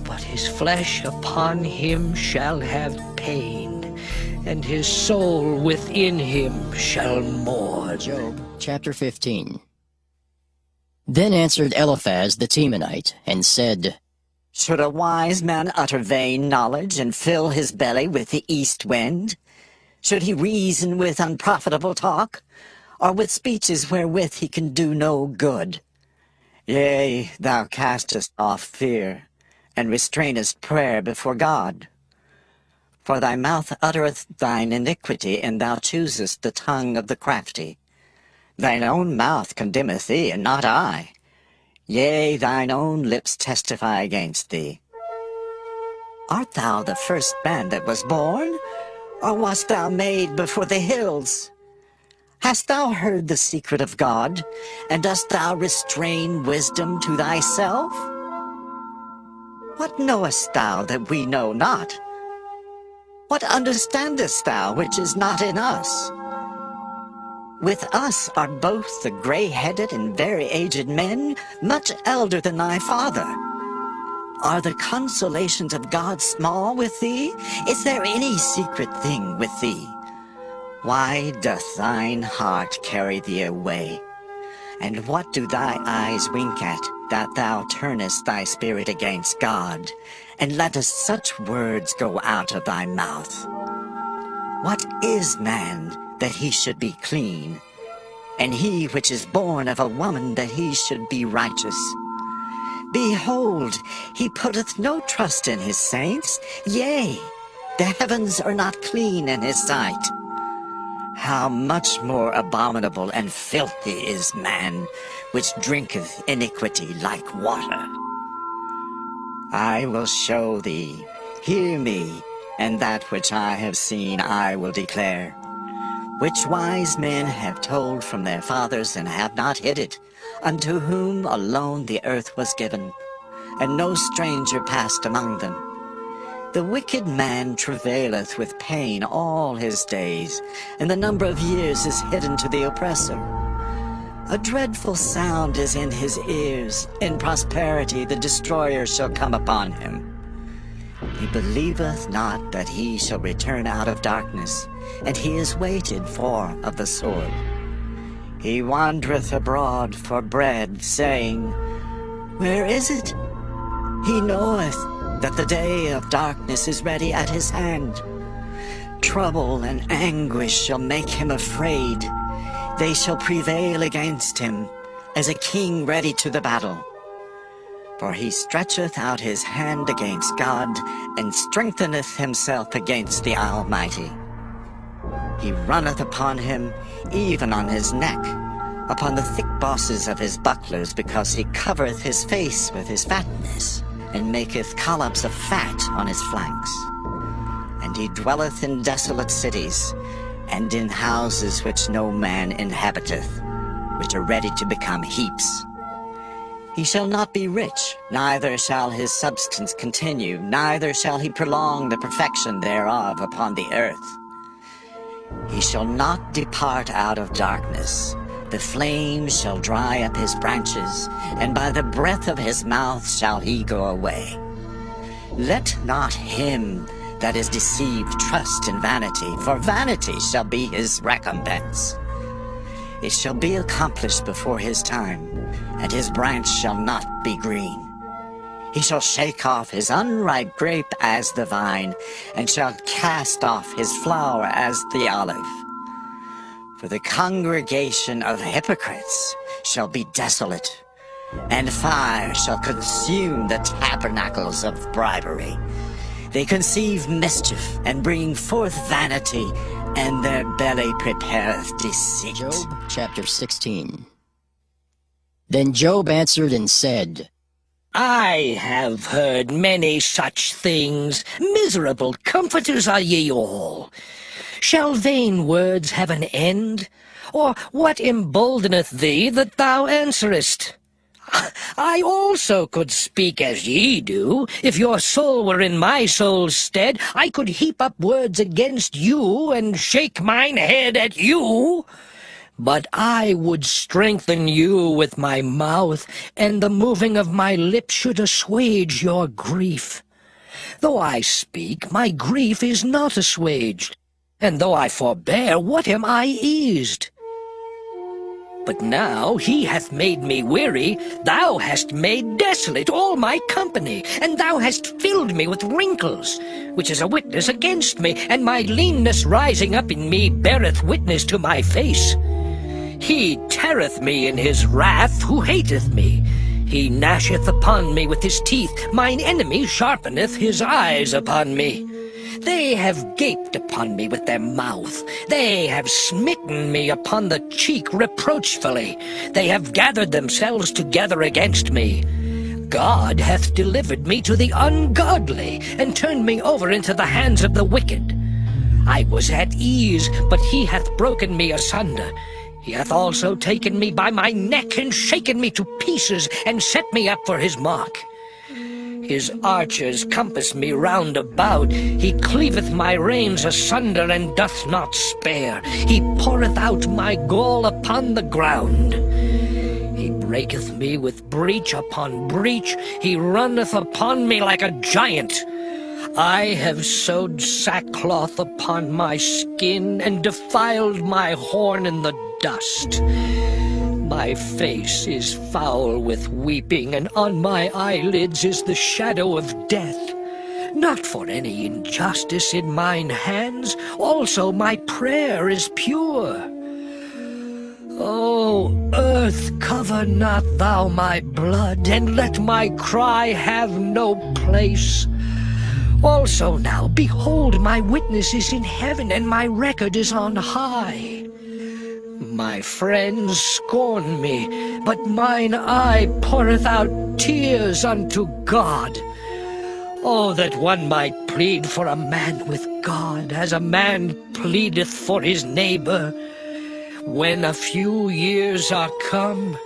But his flesh upon him shall have pain, and his soul within him shall mourn. Job, chapter 15. Then answered Eliphaz the Temanite, and said, Should a wise man utter vain knowledge, and fill his belly with the east wind? Should he reason with unprofitable talk, or with speeches wherewith he can do no good? Yea, thou castest off fear, and restrainest prayer before God. For thy mouth uttereth thine iniquity, and thou choosest the tongue of the crafty. Thine own mouth condemneth thee, and not I. Yea, thine own lips testify against thee. Art thou the first man that was born, or wast thou made before the hills? Hast thou heard the secret of God, and dost thou restrain wisdom to thyself? What knowest thou that we know not? What understandest thou which is not in us? With us are both the gray-headed and very aged men, much elder than thy father. Are the consolations of God small with thee? Is there any secret thing with thee? Why doth thine heart carry thee away? And what do thy eyes wink at, that thou turnest thy spirit against God, and lettest such words go out of thy mouth? What is man, that he should be clean, and he which is born of a woman, that he should be righteous? Behold, he putteth no trust in his saints, yea, the heavens are not clean in his sight. How much more abominable and filthy is man, which drinketh iniquity like water. I will show thee, hear me, and that which I have seen I will declare, which wise men have told from their fathers, and have not hid it, unto whom alone the earth was given, and no stranger passed among them. The wicked man travaileth with pain all his days, and the number of years is hidden to the oppressor. A dreadful sound is in his ears. In prosperity the destroyer shall come upon him. He believeth not that he shall return out of darkness, and he is waited for of the sword. He wandereth abroad for bread, saying, Where is it? He knoweth that the day of darkness is ready at his hand. Trouble and anguish shall make him afraid. They shall prevail against him, as a king ready to the battle. For he stretcheth out his hand against God, and strengtheneth himself against the Almighty. He runneth upon him, even on his neck, upon the thick bosses of his bucklers, because he covereth his face with his fatness, and maketh collops of fat on his flanks. And he dwelleth in desolate cities, and in houses which no man inhabiteth, which are ready to become heaps. He shall not be rich, neither shall his substance continue, neither shall he prolong the perfection thereof upon the earth. He shall not depart out of darkness. The flames shall dry up his branches, and by the breath of his mouth shall he go away. Let not him that is deceived trust in vanity, for vanity shall be his recompense. It shall be accomplished before his time, and his branch shall not be green. He shall shake off his unripe grape as the vine, and shall cast off his flower as the olive. For the congregation of hypocrites shall be desolate, and fire shall consume the tabernacles of bribery. They conceive mischief, and bring forth vanity, and their belly prepareth deceit. Job chapter 16. Then Job answered and said, I have heard many such things. Miserable comforters are ye all. Shall vain words have an end? Or what emboldeneth thee that thou answerest? I also could speak as ye do. If your soul were in my soul's stead, I could heap up words against you, and shake mine head at you. But I would strengthen you with my mouth, and the moving of my lips should assuage your grief. Though I speak, my grief is not assuaged, and though I forbear, what am I eased? But now he hath made me weary. Thou hast made desolate all my company, and thou hast filled me with wrinkles, which is a witness against me, and my leanness rising up in me beareth witness to my face. He teareth me in his wrath who hateth me. He gnasheth upon me with his teeth. Mine enemy sharpeneth his eyes upon me. They have gaped upon me with their mouth. They have smitten me upon the cheek reproachfully. They have gathered themselves together against me. God hath delivered me to the ungodly, and turned me over into the hands of the wicked. I was at ease, but he hath broken me asunder. He hath also taken me by my neck, and shaken me to pieces, and set me up for his mark. His archers compass me round about. He cleaveth my reins asunder, and doth not spare. He poureth out my gall upon the ground. He breaketh me with breach upon breach. He runneth upon me like a giant. I have sewed sackcloth upon my skin, and defiled my horn in the dust. My face is foul with weeping, and on my eyelids is the shadow of death. Not for any injustice in mine hands, also my prayer is pure. O earth, cover not thou my blood, and let my cry have no place. Also now, behold, my witness is in heaven, and my record is on high. My friends scorn me, but mine eye poureth out tears unto God. Oh, that one might plead for a man with God, as a man pleadeth for his neighbor. When a few years are come,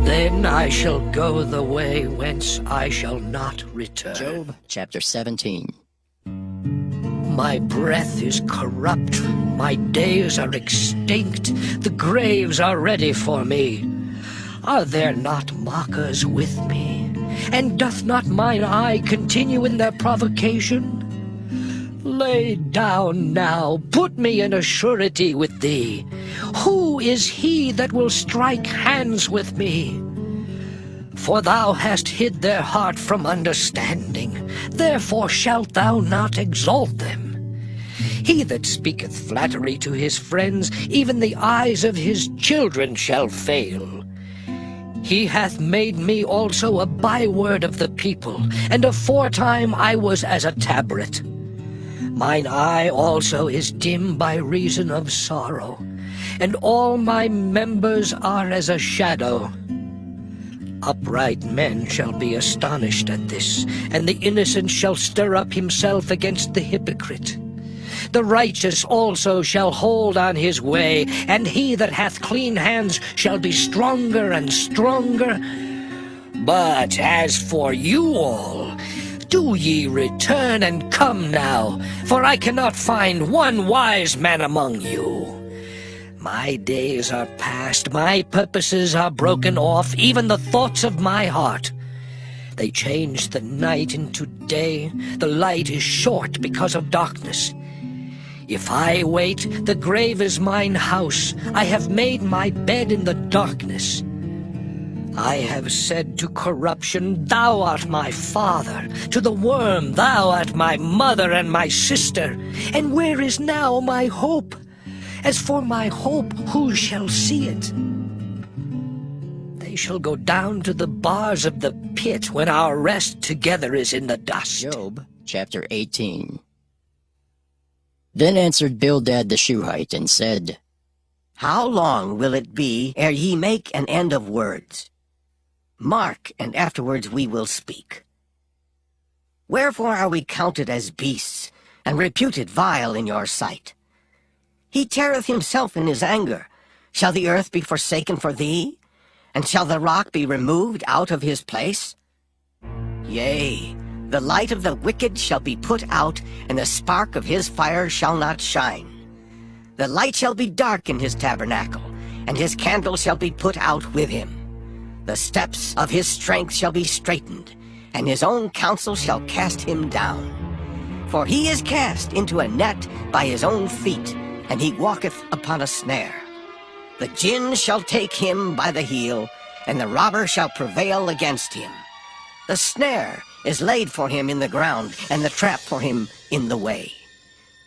then I shall go the way whence I shall not return. Job chapter 17. My breath is corrupt, my days are extinct, the graves are ready for me. Are there not mockers with me? And doth not mine eye continue in their provocation? Lay down now, put me in a surety with thee. Who is he that will strike hands with me? For thou hast hid their heart from understanding, therefore shalt thou not exalt them. He that speaketh flattery to his friends, even the eyes of his children shall fail. He hath made me also a byword of the people, and aforetime I was as a tabret. Mine eye also is dim by reason of sorrow, and all my members are as a shadow. Upright men shall be astonished at this, and the innocent shall stir up himself against the hypocrite. The righteous also shall hold on his way, and he that hath clean hands shall be stronger and stronger. But as for you all, do ye return and come now, for I cannot find one wise man among you. My days are past, my purposes are broken off, even the thoughts of my heart. They change the night into day, the light is short because of darkness. If I wait, the grave is mine house. I have made my bed in the darkness. I have said to corruption, Thou art my father. To the worm, Thou art my mother and my sister. And where is now my hope? As for my hope, who shall see it? They shall go down to the bars of the pit when our rest together is in the dust. Job chapter 18. Then answered Bildad the Shuhite, and said, How long will it be ere ye make an end of words? Mark, and afterwards we will speak. Wherefore are we counted as beasts, and reputed vile in your sight? He teareth himself in his anger. Shall the earth be forsaken for thee? And shall the rock be removed out of his place? Yea, the light of the wicked shall be put out, and the spark of his fire shall not shine. The light shall be dark in his tabernacle, and his candle shall be put out with him. The steps of his strength shall be straitened, and his own counsel shall cast him down. For he is cast into a net by his own feet, and he walketh upon a snare. The gin shall take him by the heel, and the robber shall prevail against him. The snare is laid for him in the ground, and the trap for him in the way.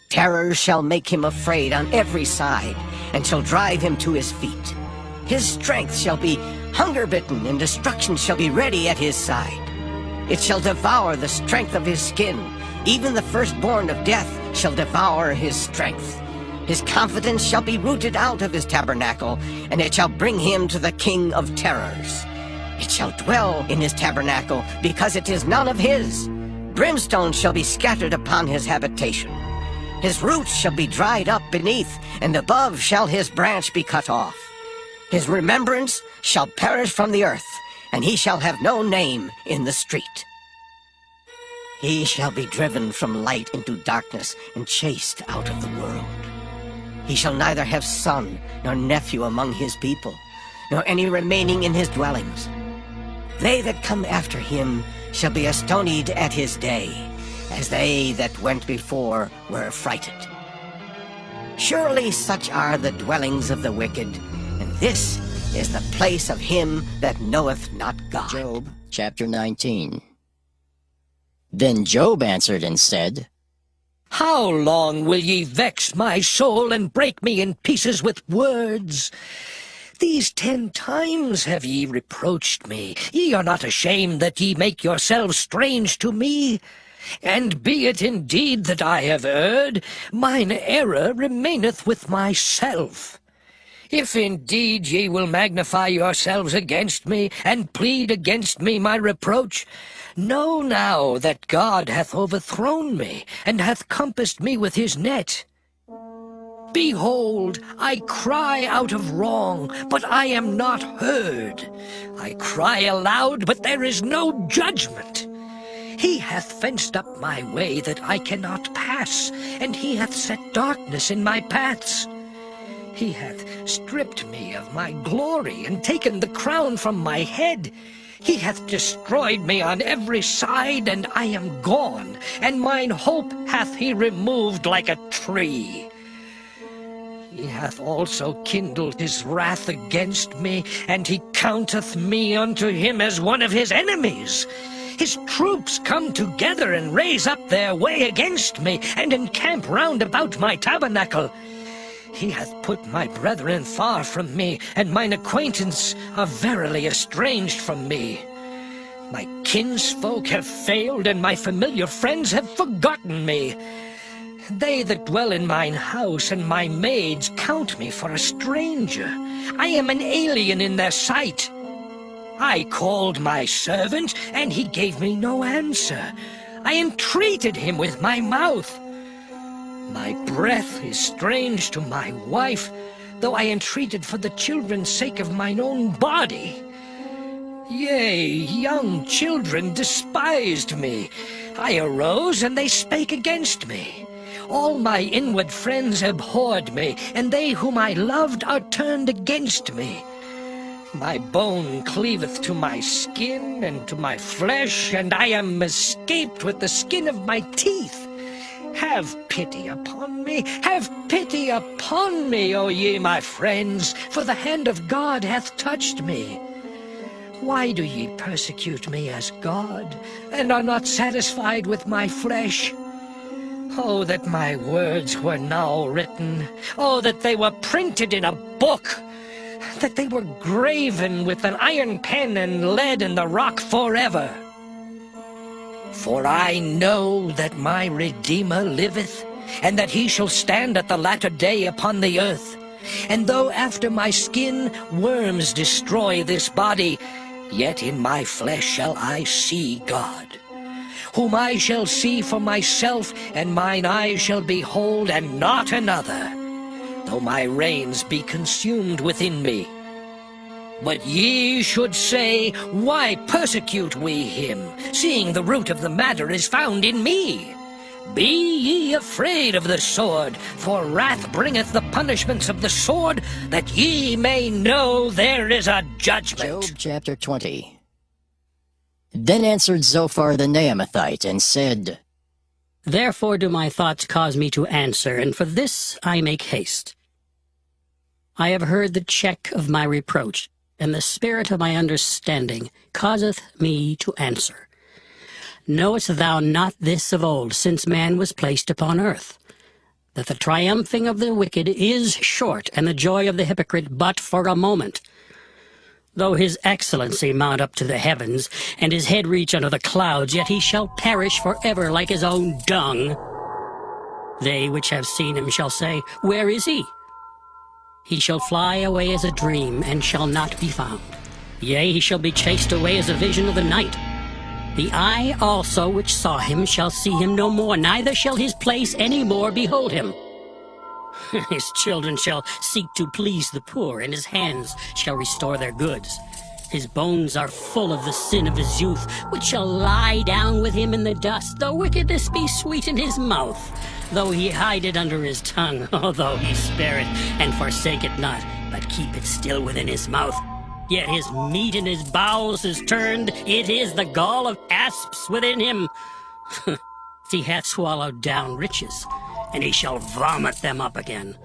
Terror shall make him afraid on every side, and shall drive him to his feet. His strength shall be hunger-bitten, and destruction shall be ready at his side. It shall devour the strength of his skin. Even the firstborn of death shall devour his strength. His confidence shall be rooted out of his tabernacle, and it shall bring him to the king of terrors. It shall dwell in his tabernacle, because it is none of his. Brimstone shall be scattered upon his habitation. His roots shall be dried up beneath, and above shall his branch be cut off. His remembrance shall perish from the earth, and he shall have no name in the street. He shall be driven from light into darkness, and chased out of the world. He shall neither have son nor nephew among his people, nor any remaining in his dwellings. They that come after him shall be astonied at his day, as they that went before were affrighted. Surely such are the dwellings of the wicked, and this is the place of him that knoweth not God. Job chapter 19. Then Job answered and said, How long will ye vex my soul and break me in pieces with words? These 10 times have ye reproached me. Ye are not ashamed that ye make yourselves strange to me. And be it indeed that I have erred, mine error remaineth with myself. If indeed ye will magnify yourselves against me, and plead against me my reproach, know now that God hath overthrown me, and hath compassed me with his net. Behold, I cry out of wrong, but I am not heard. I cry aloud, but there is no judgment. He hath fenced up my way that I cannot pass, and he hath set darkness in my paths. He hath stripped me of my glory, and taken the crown from my head. He hath destroyed me on every side, and I am gone, and mine hope hath he removed like a tree. He hath also kindled his wrath against me, and he counteth me unto him as one of his enemies. His troops come together and raise up their way against me, and encamp round about my tabernacle. He hath put my brethren far from me, and mine acquaintance are verily estranged from me. My kinsfolk have failed, and my familiar friends have forgotten me. They that dwell in mine house and my maids count me for a stranger. I am an alien in their sight. I called my servant, and he gave me no answer. I entreated him with my mouth. My breath is strange to my wife, though I entreated for the children's sake of mine own body. Yea, young children despised me. I arose, and they spake against me. All my inward friends abhorred me, and they whom I loved are turned against me. My bone cleaveth to my skin, and to my flesh, and I am escaped with the skin of my teeth. Have pity upon me, have pity upon me, O ye my friends, for the hand of God hath touched me. Why do ye persecute me as God, and are not satisfied with my flesh? Oh, that my words were now written. Oh, that they were printed in a book. That they were graven with an iron pen and lead in the rock forever. For I know that my Redeemer liveth, and that he shall stand at the latter day upon the earth. And though after my skin worms destroy this body, yet in my flesh shall I see God, whom I shall see for myself, and mine eyes shall behold, and not another, though my reins be consumed within me. But ye should say, Why persecute we him, seeing the root of the matter is found in me? Be ye afraid of the sword, for wrath bringeth the punishments of the sword, that ye may know there is a judgment. Job chapter 20. Then answered Zophar the Naamathite, and said, Therefore do my thoughts cause me to answer, and for this I make haste. I have heard the check of my reproach, and the spirit of my understanding causeth me to answer. Knowest thou not this of old, since man was placed upon earth, that the triumphing of the wicked is short, and the joy of the hypocrite but for a moment? Though his excellency mount up to the heavens, and his head reach unto the clouds, yet he shall perish forever like his own dung. They which have seen him shall say, Where is he? He shall fly away as a dream, and shall not be found. Yea, he shall be chased away as a vision of the night. The eye also which saw him shall see him no more, neither shall his place any more behold him. His children shall seek to please the poor, and his hands shall restore their goods. His bones are full of the sin of his youth, which shall lie down with him in the dust, though wickedness be sweet in his mouth, though he hide it under his tongue, although he spare it and forsake it not, but keep it still within his mouth. Yet his meat in his bowels is turned, it is the gall of asps within him. He hath swallowed down riches, and he shall vomit them up again.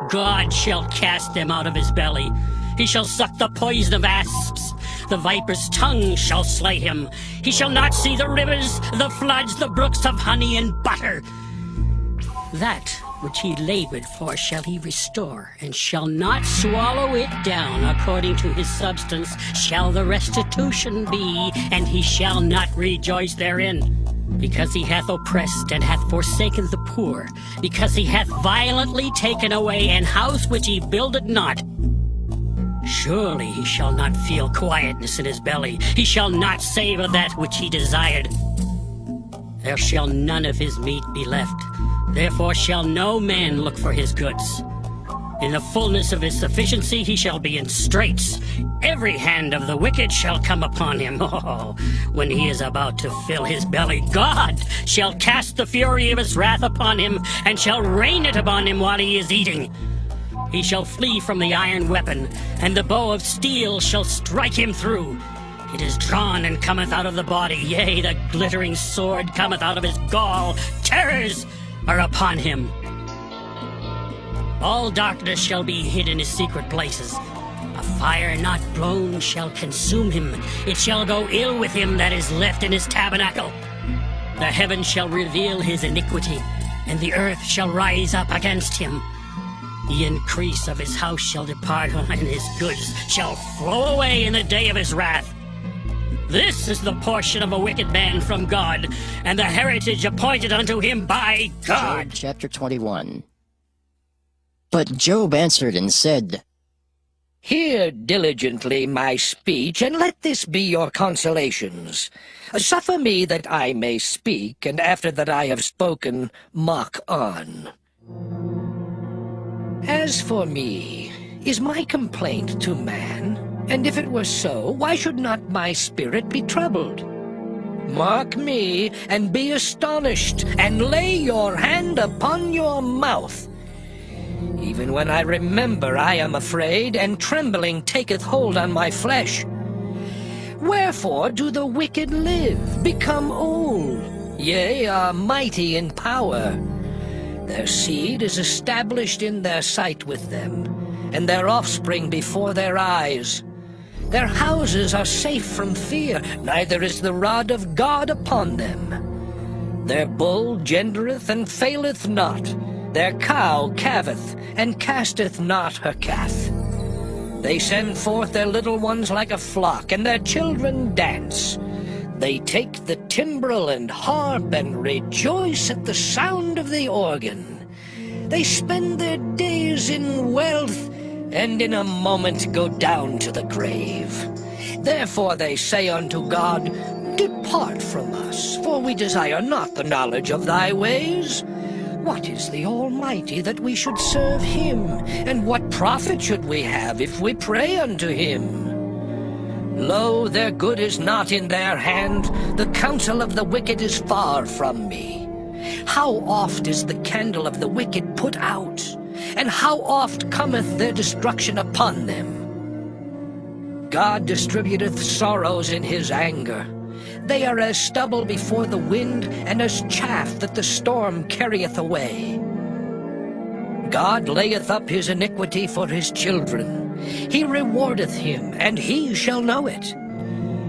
God shall cast them out of his belly. He shall suck the poison of asps. The viper's tongue shall slay him. He shall not see the rivers, the floods, the brooks of honey and butter. That which he labored for shall he restore, and shall not swallow it down. According to his substance shall the restitution be, and he shall not rejoice therein. Because he hath oppressed and hath forsaken the poor, because he hath violently taken away an house which he builded not. Surely he shall not feel quietness in his belly. He shall not savour that which he desired. There shall none of his meat be left. Therefore shall no man look for his goods. In the fullness of his sufficiency he shall be in straits. Every hand of the wicked shall come upon him. Oh, when he is about to fill his belly, God shall cast the fury of his wrath upon him, and shall rain it upon him while he is eating. He shall flee from the iron weapon, and the bow of steel shall strike him through. It is drawn and cometh out of the body, yea, the glittering sword cometh out of his gall. Terrors are upon him. All darkness shall be hid in his secret places. A fire not blown shall consume him. It shall go ill with him that is left in his tabernacle. The heavens shall reveal his iniquity, and the earth shall rise up against him. The increase of his house shall depart, and his goods shall flow away in the day of his wrath. This is the portion of a wicked man from God, and the heritage appointed unto him by God. Job chapter 21. But Job answered and said, Hear diligently my speech, and let this be your consolations. Suffer me that I may speak, and after that I have spoken, mock on. As for me, is my complaint to man? And if it were so, why should not my spirit be troubled? Mark me, and be astonished, and lay your hand upon your mouth. Even when I remember, I am afraid, and trembling taketh hold on my flesh. Wherefore do the wicked live, become old, yea, are mighty in power? Their seed is established in their sight with them, and their offspring before their eyes. Their houses are safe from fear, neither is the rod of God upon them. Their bull gendereth and faileth not. Their cow calveth, and casteth not her calf. They send forth their little ones like a flock, and their children dance. They take the timbrel and harp, and rejoice at the sound of the organ. They spend their days in wealth, and in a moment go down to the grave. Therefore they say unto God, Depart from us, for we desire not the knowledge of thy ways. What is the Almighty that we should serve him? And what profit should we have if we pray unto him? Lo, their good is not in their hand. The counsel of the wicked is far from me. How oft is the candle of the wicked put out? And how oft cometh their destruction upon them? God distributeth sorrows in his anger. They are as stubble before the wind, and as chaff that the storm carrieth away. God layeth up his iniquity for his children. He rewardeth him, and he shall know it.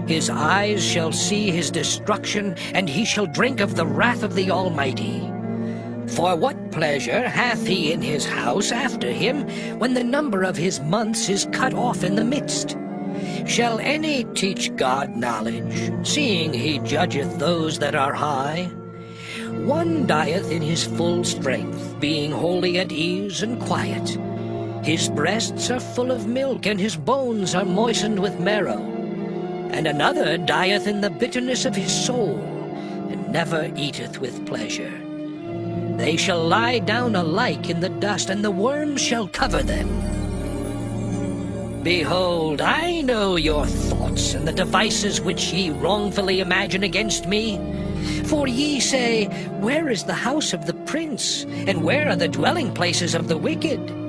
His eyes shall see his destruction, and he shall drink of the wrath of the Almighty. For what pleasure hath he in his house after him, when the number of his months is cut off in the midst? Shall any teach God knowledge, seeing he judgeth those that are high? One dieth in his full strength, being wholly at ease and quiet. His breasts are full of milk, and his bones are moistened with marrow. And another dieth in the bitterness of his soul, and never eateth with pleasure. They shall lie down alike in the dust, and the worms shall cover them. Behold, I know your thoughts, and the devices which ye wrongfully imagine against me. For ye say, Where is the house of the prince, and where are the dwelling places of the wicked?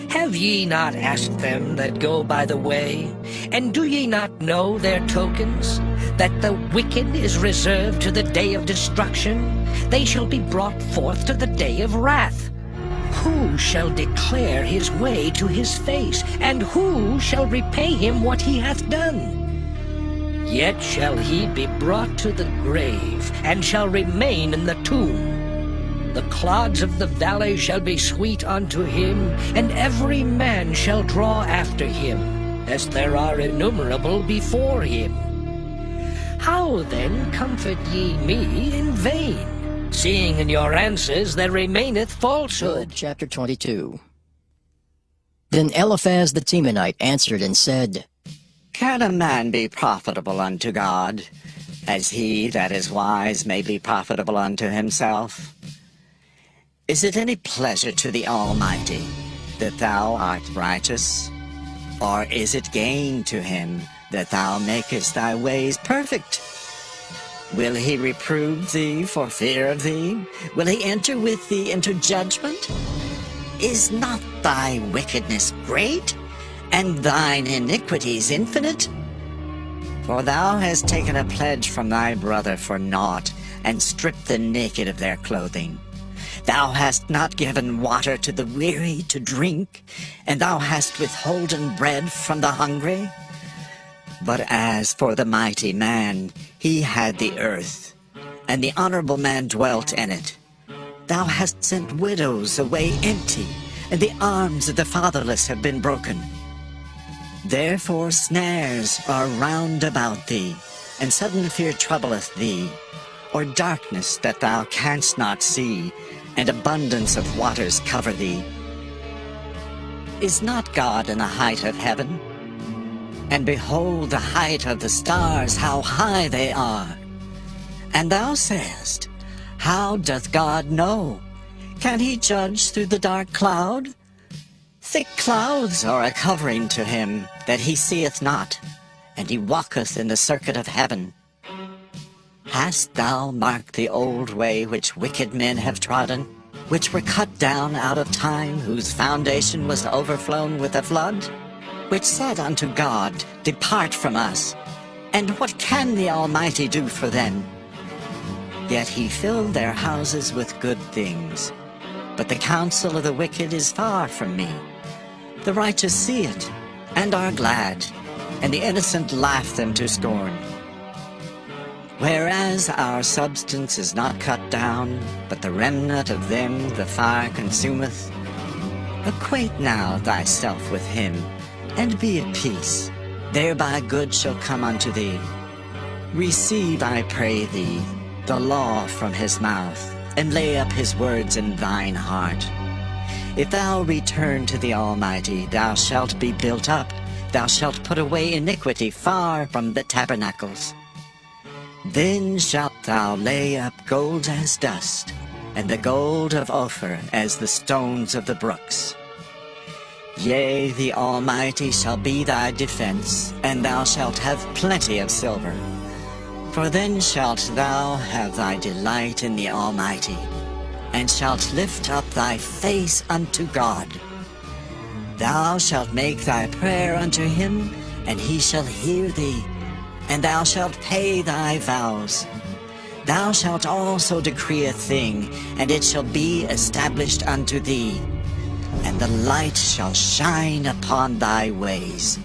Have ye not asked them that go by the way? And do ye not know their tokens? That the wicked is reserved to the day of destruction? They shall be brought forth to the day of wrath. Who shall declare his way to his face? And who shall repay him what he hath done? Yet shall he be brought to the grave, and shall remain in the tomb. The clods of the valley shall be sweet unto him, and every man shall draw after him, as there are innumerable before him. How then comfort ye me in vain, seeing in your answers there remaineth falsehood? Job chapter 22. Then Eliphaz the Temanite answered and said, Can a man be profitable unto God, as he that is wise may be profitable unto himself? Is it any pleasure to the Almighty that thou art righteous? Or is it gain to him that thou makest thy ways perfect? Will he reprove thee for fear of thee? Will he enter with thee into judgment? Is not thy wickedness great, and thine iniquities infinite? For thou hast taken a pledge from thy brother for naught, and stripped the naked of their clothing. Thou hast not given water to the weary to drink, and thou hast withholden bread from the hungry. But as for the mighty man, he had the earth, and the honorable man dwelt in it. Thou hast sent widows away empty, and the arms of the fatherless have been broken. Therefore snares are round about thee, and sudden fear troubleth thee, or darkness that thou canst not see, and abundance of waters cover thee. Is not God in the height of heaven? And behold the height of the stars, how high they are. And thou sayest, How doth God know? Can he judge through the dark cloud? Thick clouds are a covering to him, that he seeth not, and he walketh in the circuit of heaven. Hast thou marked the old way which wicked men have trodden, which were cut down out of time, whose foundation was overflown with a flood? Which said unto God, Depart from us, and what can the Almighty do for them? Yet he filled their houses with good things. But the counsel of the wicked is far from me. The righteous see it, and are glad, and the innocent laugh them to scorn. Whereas our substance is not cut down, but the remnant of them the fire consumeth, acquaint now thyself with him, and be at peace. Thereby good shall come unto thee. Receive, I pray thee, the law from his mouth, and lay up his words in thine heart. If thou return to the Almighty, thou shalt be built up. Thou shalt put away iniquity far from the tabernacles. Then shalt thou lay up gold as dust, and the gold of Ophir as the stones of the brooks. Yea, the Almighty shall be thy defense, and thou shalt have plenty of silver. For then shalt thou have thy delight in the Almighty, and shalt lift up thy face unto God. Thou shalt make thy prayer unto him, and he shall hear thee, and thou shalt pay thy vows. Thou shalt also decree a thing, and it shall be established unto thee, and the light shall shine upon thy ways.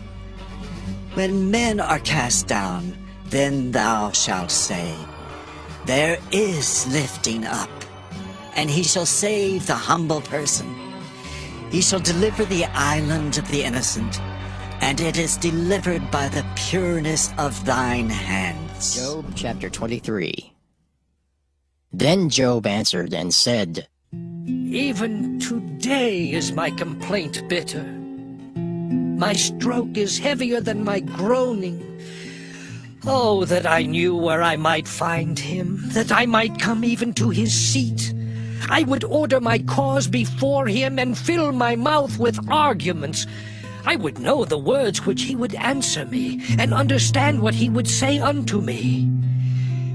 When men are cast down, then thou shalt say, There is lifting up, and he shall save the humble person. He shall deliver the island of the innocent, and it is delivered by the pureness of thine hands. Job chapter 23. Then Job answered and said, Even today is my complaint bitter. My stroke is heavier than my groaning. Oh, that I knew where I might find him, that I might come even to his seat. I would order my cause before him and fill my mouth with arguments. I would know the words which he would answer me, and understand what he would say unto me.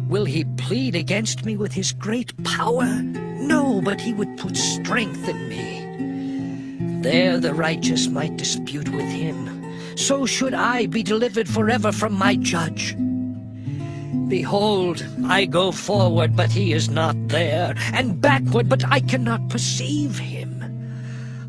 Will he plead against me with his great power? No, but he would put strength in me. There the righteous might dispute with him. So should I be delivered forever from my judge. Behold, I go forward, but he is not there, and backward, but I cannot perceive him.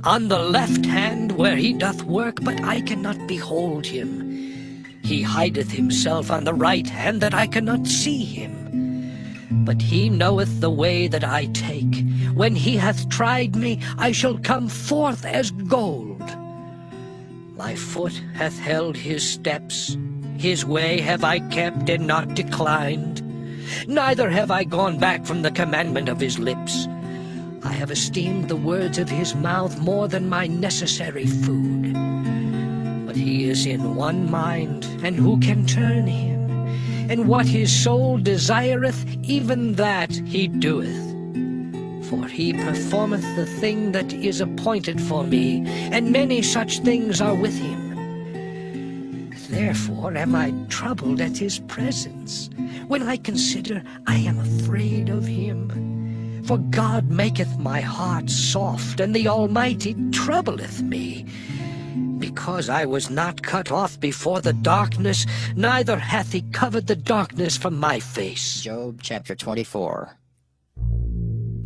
On the left hand where he doth work, but I cannot behold him. He hideth himself on the right hand, that I cannot see him. But he knoweth the way that I take. When he hath tried me, I shall come forth as gold. My foot hath held his steps. His way have I kept and not declined. Neither have I gone back from the commandment of his lips. I have esteemed the words of his mouth more than my necessary food. But he is in one mind, and who can turn him? And what his soul desireth, even that he doeth. For he performeth the thing that is appointed for me, and many such things are with him. Therefore am I troubled at his presence. When I consider, I am afraid of him. For God maketh my heart soft, and the Almighty troubleth me. Because I was not cut off before the darkness, neither hath he covered the darkness from my face. Job chapter 24.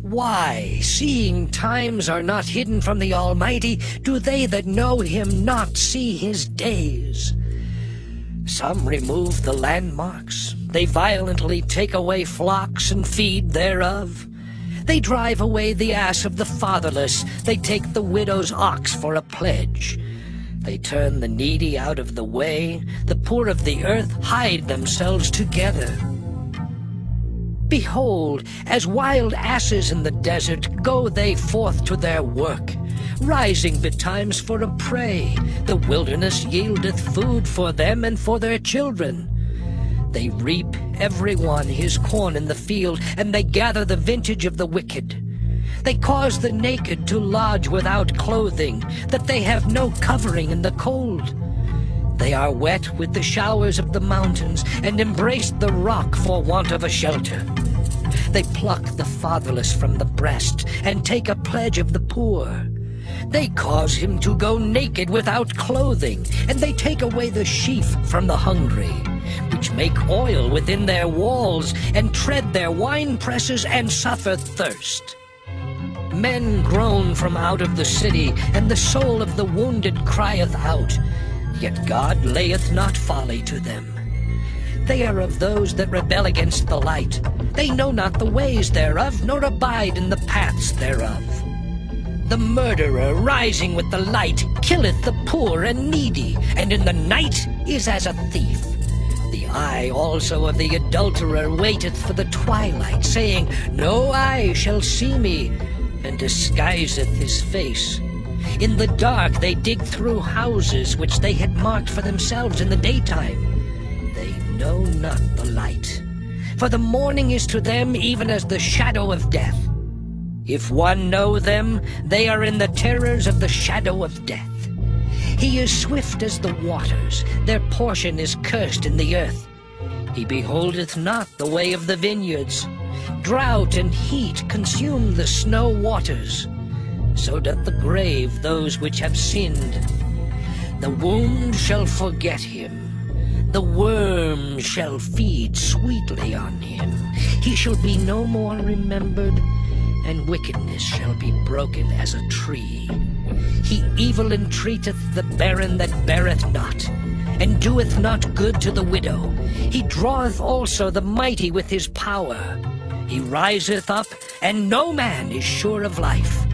Why, seeing times are not hidden from the Almighty, do they that know him not see his days? Some remove the landmarks. They violently take away flocks and feed thereof. They drive away the ass of the fatherless. They take the widow's ox for a pledge. They turn the needy out of the way. The poor of the earth hide themselves together. Behold, as wild asses in the desert, go they forth to their work, rising betimes for a prey. The wilderness yieldeth food for them and for their children. They reap every one his corn in the field, and they gather the vintage of the wicked. They cause the naked to lodge without clothing, that they have no covering in the cold. They are wet with the showers of the mountains, and embrace the rock for want of a shelter. They pluck the fatherless from the breast, and take a pledge of the poor. They cause him to go naked without clothing, and they take away the sheaf from the hungry, which make oil within their walls, and tread their wine presses, and suffer thirst. Men groan from out of the city, and the soul of the wounded crieth out. Yet God layeth not folly to them. They are of those that rebel against the light. They know not the ways thereof, nor abide in the paths thereof. The murderer, rising with the light, killeth the poor and needy, and in the night is as a thief. The eye also of the adulterer waiteth for the twilight, saying, No eye shall see me, and disguiseth his face. In the dark they dig through houses which they had marked for themselves in the daytime. They know not the light, for the morning is to them even as the shadow of death. If one know them, they are in the terrors of the shadow of death. He is swift as the waters, their portion is cursed in the earth. He beholdeth not the way of the vineyards. Drought and heat consume the snow waters. So doth the grave those which have sinned. The wound shall forget him. The worm shall feed sweetly on him. He shall be no more remembered, and wickedness shall be broken as a tree. He evil entreateth the barren that beareth not, and doeth not good to the widow. He draweth also the mighty with his power. He riseth up, and no man is sure of life.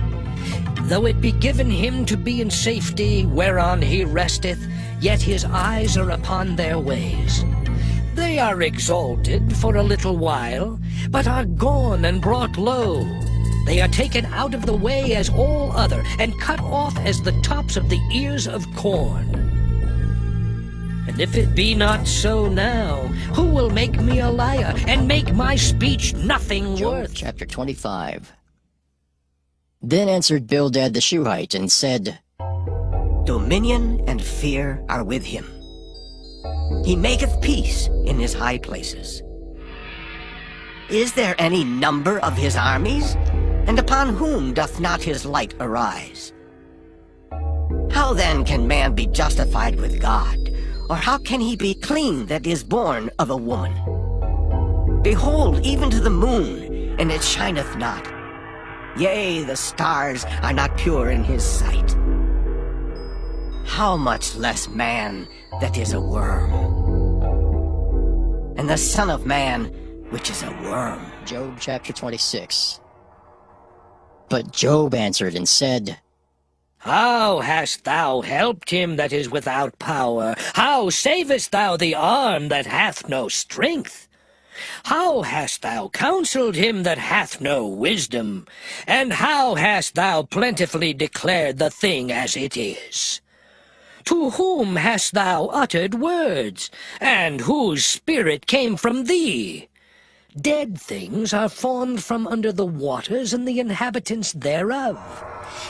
Though it be given him to be in safety, whereon he resteth, yet his eyes are upon their ways. They are exalted for a little while, but are gone and brought low. They are taken out of the way as all other, and cut off as the tops of the ears of corn. And if it be not so now, who will make me a liar, and make my speech nothing Job worth? chapter 25. Then answered Bildad the Shuhite and said, Dominion and fear are with him. He maketh peace in his high places. Is there any number of his armies? And upon whom doth not his light arise? How then can man be justified with God? Or how can he be clean that is born of a woman? Behold, even to the moon, and it shineth not. Yea, the stars are not pure in his sight. How much less man that is a worm? And the Son of Man, which is a worm. Job chapter 26. But Job answered and said, How hast thou helped him that is without power? How savest thou the arm that hath no strength? How hast thou counseled him that hath no wisdom? And how hast thou plentifully declared the thing as it is? To whom hast thou uttered words? And whose spirit came from thee? Dead things are formed from under the waters, and the inhabitants thereof.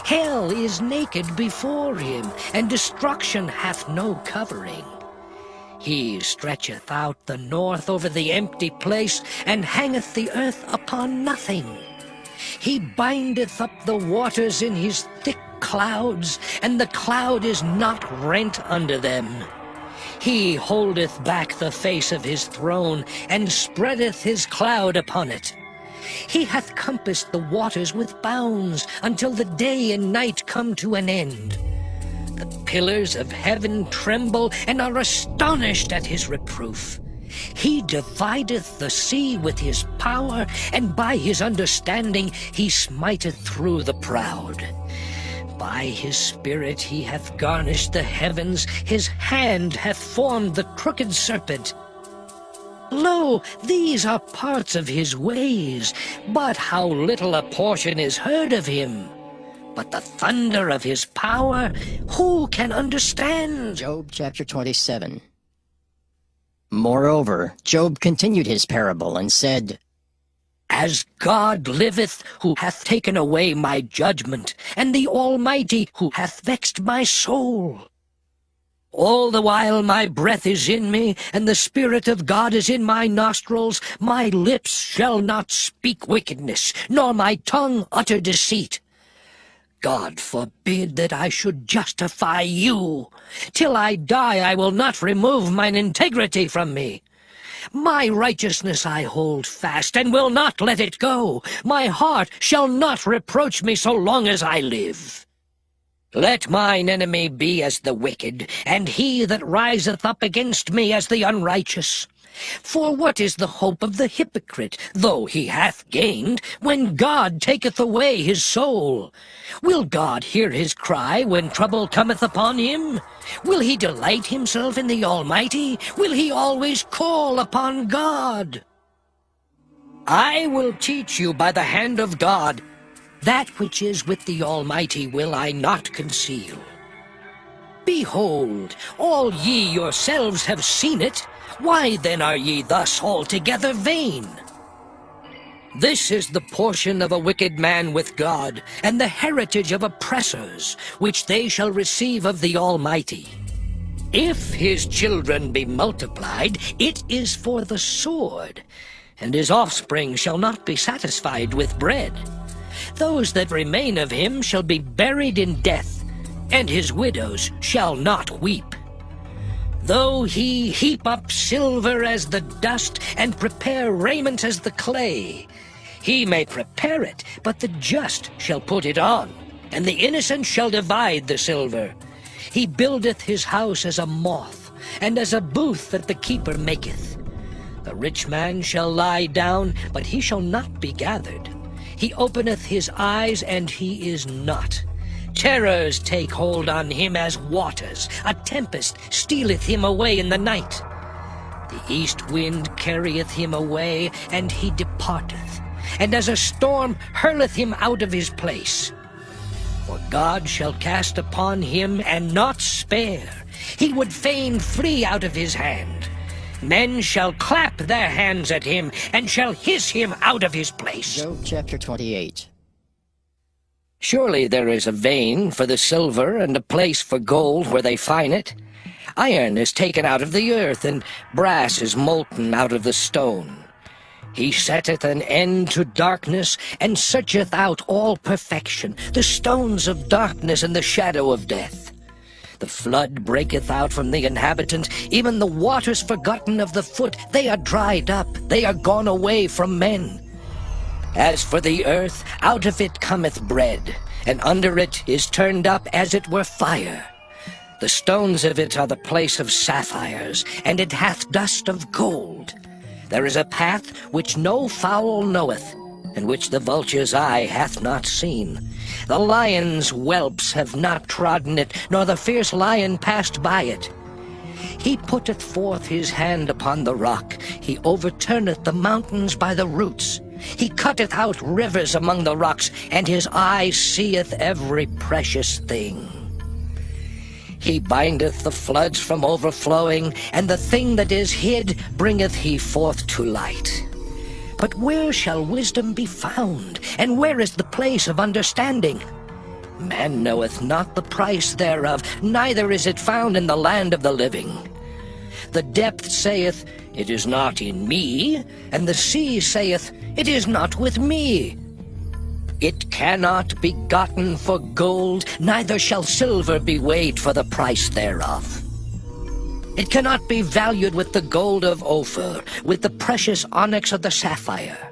Hell is naked before him, and destruction hath no covering. He stretcheth out the north over the empty place, and hangeth the earth upon nothing. He bindeth up the waters in his thick clouds, and the cloud is not rent under them. He holdeth back the face of his throne, and spreadeth his cloud upon it. He hath compassed the waters with bounds, until the day and night come to an end. The pillars of heaven tremble, and are astonished at his reproof. He divideth the sea with his power, and by his understanding he smiteth through the proud. By his spirit he hath garnished the heavens, his hand hath formed the crooked serpent. Lo, these are parts of his ways, but how little a portion is heard of him. But the thunder of his power, who can understand? Job chapter 27. Moreover, Job continued his parable and said, As God liveth, who hath taken away my judgment, and the Almighty, who hath vexed my soul. All the while my breath is in me, and the Spirit of God is in my nostrils, my lips shall not speak wickedness, nor my tongue utter deceit. God forbid that I should justify you. Till I die I will not remove mine integrity from me. My righteousness I hold fast, and will not let it go. My heart shall not reproach me so long as I live. Let mine enemy be as the wicked, and he that riseth up against me as the unrighteous. For what is the hope of the hypocrite, though he hath gained, when God taketh away his soul? Will God hear his cry when trouble cometh upon him? Will he delight himself in the Almighty? Will he always call upon God? I will teach you by the hand of God. That which is with the Almighty will I not conceal. Behold, all ye yourselves have seen it. Why then are ye thus altogether vain? This is the portion of a wicked man with God, and the heritage of oppressors, which they shall receive of the Almighty. If his children be multiplied, it is for the sword, and his offspring shall not be satisfied with bread. Those that remain of him shall be buried in death, and his widows shall not weep. Though he heap up silver as the dust, and prepare raiment as the clay, he may prepare it, but the just shall put it on, and the innocent shall divide the silver. He buildeth his house as a moth, and as a booth that the keeper maketh. The rich man shall lie down, but he shall not be gathered. He openeth his eyes, and he is not. Terrors take hold on him as waters. A tempest stealeth him away in the night. The east wind carrieth him away, and he departeth. And as a storm hurleth him out of his place. For God shall cast upon him, and not spare. He would fain flee out of his hand. Men shall clap their hands at him, and shall hiss him out of his place. Job chapter 28. Surely there is a vein for the silver, and a place for gold where they find it. Iron is taken out of the earth, and brass is molten out of the stone. He setteth an end to darkness, and searcheth out all perfection, the stones of darkness and the shadow of death. The flood breaketh out from the inhabitant, even the waters forgotten of the foot. They are dried up, they are gone away from men. As for the earth, out of it cometh bread, and under it is turned up as it were fire. The stones of it are the place of sapphires, and it hath dust of gold. There is a path which no fowl knoweth, and which the vulture's eye hath not seen. The lion's whelps have not trodden it, nor the fierce lion passed by it. He putteth forth his hand upon the rock. He overturneth the mountains by the roots. He cutteth out rivers among the rocks, and his eye seeth every precious thing. He bindeth the floods from overflowing, and the thing that is hid bringeth he forth to light. But where shall wisdom be found, and where is the place of understanding? Man knoweth not the price thereof, neither is it found in the land of the living. The depth saith, It is not in me, and the sea saith, It is not with me. It cannot be gotten for gold, neither shall silver be weighed for the price thereof. It cannot be valued with the gold of Ophir, with the precious onyx of the sapphire.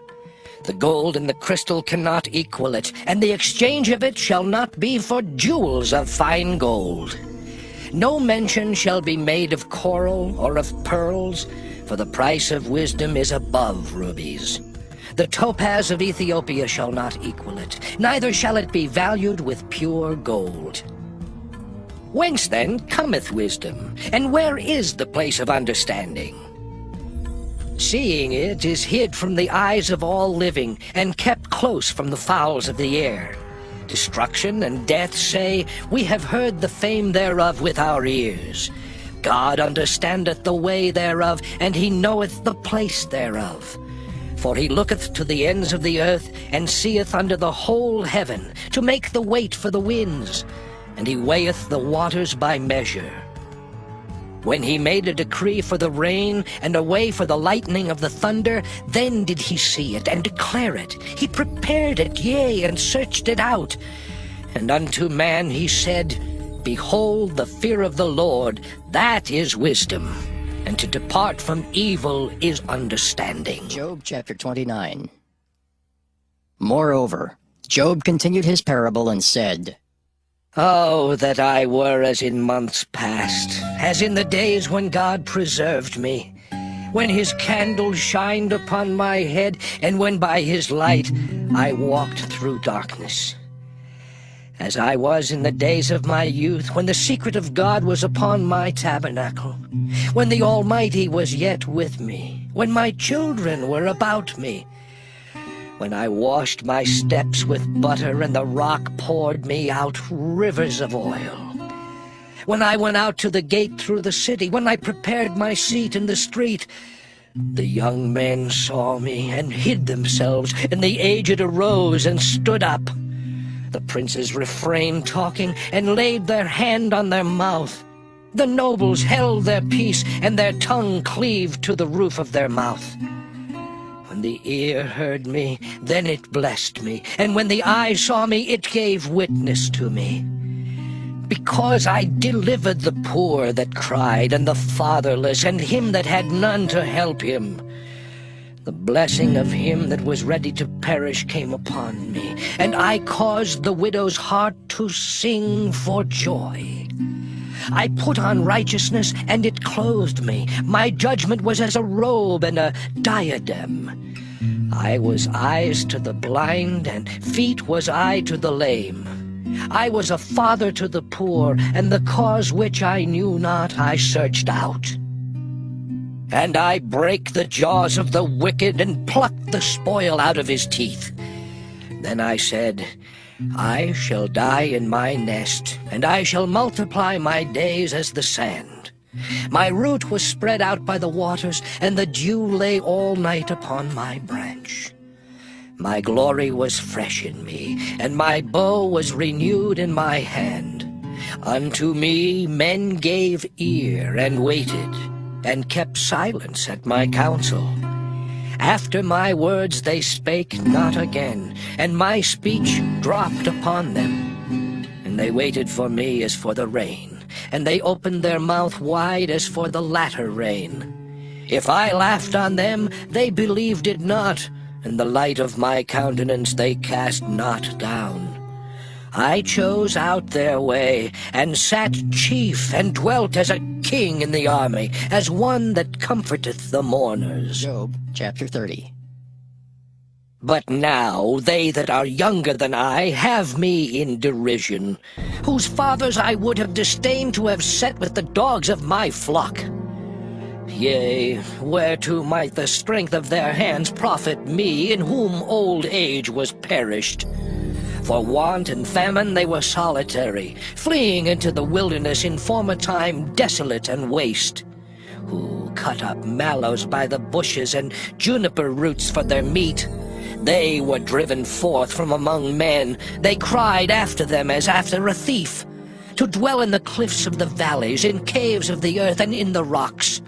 The gold and the crystal cannot equal it, and the exchange of it shall not be for jewels of fine gold. No mention shall be made of coral or of pearls, for the price of wisdom is above rubies. The topaz of Ethiopia shall not equal it, neither shall it be valued with pure gold. Whence then cometh wisdom, and where is the place of understanding? Seeing it is hid from the eyes of all living, and kept close from the fowls of the air. Destruction and death say, We have heard the fame thereof with our ears. God understandeth the way thereof, and he knoweth the place thereof. For he looketh to the ends of the earth, and seeth under the whole heaven, to make the weight for the winds, and he weigheth the waters by measure. When he made a decree for the rain, and a way for the lightning of the thunder, then did he see it, and declare it. He prepared it, yea, and searched it out. And unto man he said, Behold, the fear of the Lord, that is wisdom, and to depart from evil is understanding. Job chapter 29. Moreover, Job continued his parable and said, Oh, that I were as in months past, as in the days when God preserved me, when his candle shined upon my head, and when by his light I walked through darkness. As I was in the days of my youth, when the secret of God was upon my tabernacle, when the Almighty was yet with me, when my children were about me, when I washed my steps with butter, and the rock poured me out rivers of oil, when I went out to the gate through the city, when I prepared my seat in the street, the young men saw me and hid themselves, and the aged arose and stood up. The princes refrained talking, and laid their hand on their mouth. The nobles held their peace, and their tongue cleaved to the roof of their mouth. When the ear heard me, then it blessed me, and when the eye saw me, it gave witness to me. Because I delivered the poor that cried, and the fatherless, and him that had none to help him. The blessing of him that was ready to perish came upon me, and I caused the widow's heart to sing for joy. I put on righteousness, and it clothed me. My judgment was as a robe and a diadem. I was eyes to the blind, and feet was I to the lame. I was a father to the poor, and the cause which I knew not I searched out. And I brake the jaws of the wicked, and plucked the spoil out of his teeth. Then I said, I shall die in my nest, and I shall multiply my days as the sand. My root was spread out by the waters, and the dew lay all night upon my branch. My glory was fresh in me, and my bow was renewed in my hand. Unto me men gave ear, and waited, and kept silence at my counsel. After my words they spake not again, and my speech dropped upon them. And they waited for me as for the rain, and they opened their mouth wide as for the latter rain. If I laughed on them, they believed it not, and the light of my countenance they cast not down. I chose out their way, and sat chief, and dwelt as a king in the army, as one that comforteth the mourners. Job chapter 30. But now they that are younger than I have me in derision, whose fathers I would have disdained to have set with the dogs of my flock. Yea, whereto might the strength of their hands profit me, in whom old age was perished? For want and famine they were solitary, fleeing into the wilderness in former time desolate and waste, who cut up mallows by the bushes and juniper roots for their meat. They were driven forth from among men. They cried after them as after a thief, to dwell in the cliffs of the valleys, in caves of the earth, and in the rocks.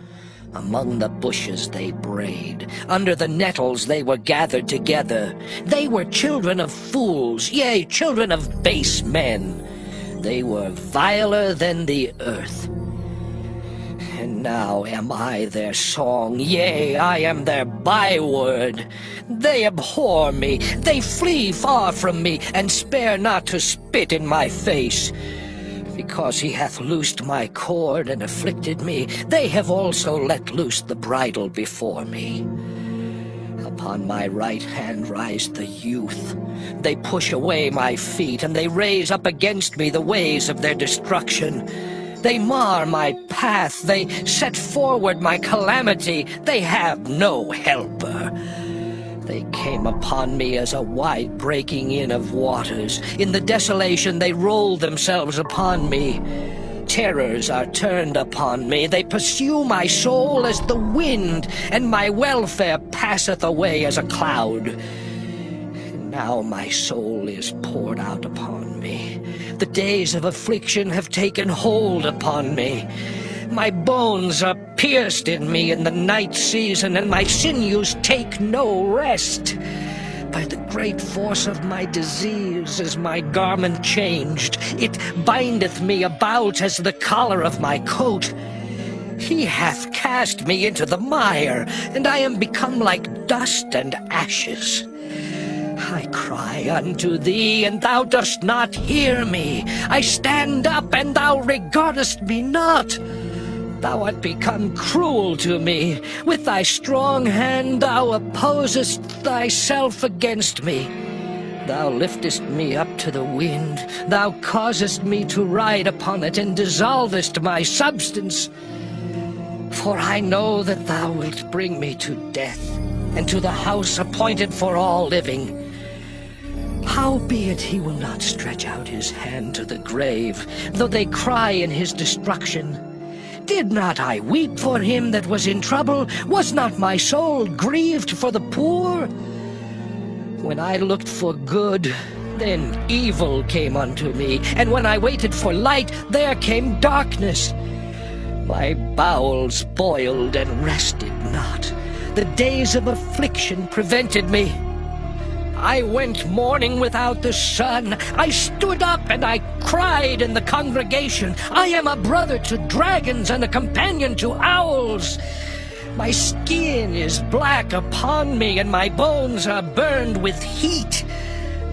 Among the bushes they brayed, under the nettles they were gathered together. They were children of fools, yea, children of base men. They were viler than the earth. And now am I their song, yea, I am their byword. They abhor me, they flee far from me, and spare not to spit in my face. Because he hath loosed my cord and afflicted me, they have also let loose the bridle before me. Upon my right hand rise the youth. They push away my feet, and they raise up against me the ways of their destruction. They mar my path, they set forward my calamity. They have no helper. They came upon me as a wide breaking in of waters. In the desolation they rolled themselves upon me. Terrors are turned upon me. They pursue my soul as the wind, and my welfare passeth away as a cloud. And now my soul is poured out upon me. The days of affliction have taken hold upon me. My bones are pierced in me in the night season, and my sinews take no rest. By the great force of my disease is my garment changed. It bindeth me about as the collar of my coat. He hath cast me into the mire, and I am become like dust and ashes. I cry unto thee, and thou dost not hear me. I stand up, and thou regardest me not. Thou art become cruel to me. With thy strong hand thou opposest thyself against me. Thou liftest me up to the wind. Thou causest me to ride upon it, and dissolvest my substance. For I know that thou wilt bring me to death, and to the house appointed for all living. Howbeit he will not stretch out his hand to the grave, though they cry in his destruction. Did not I weep for him that was in trouble? Was not my soul grieved for the poor? When I looked for good, then evil came unto me, and when I waited for light, there came darkness. My bowels boiled and rested not. The days of affliction prevented me. I went mourning without the sun. I stood up and I cried in the congregation. I am a brother to dragons and a companion to owls. My skin is black upon me, and my bones are burned with heat.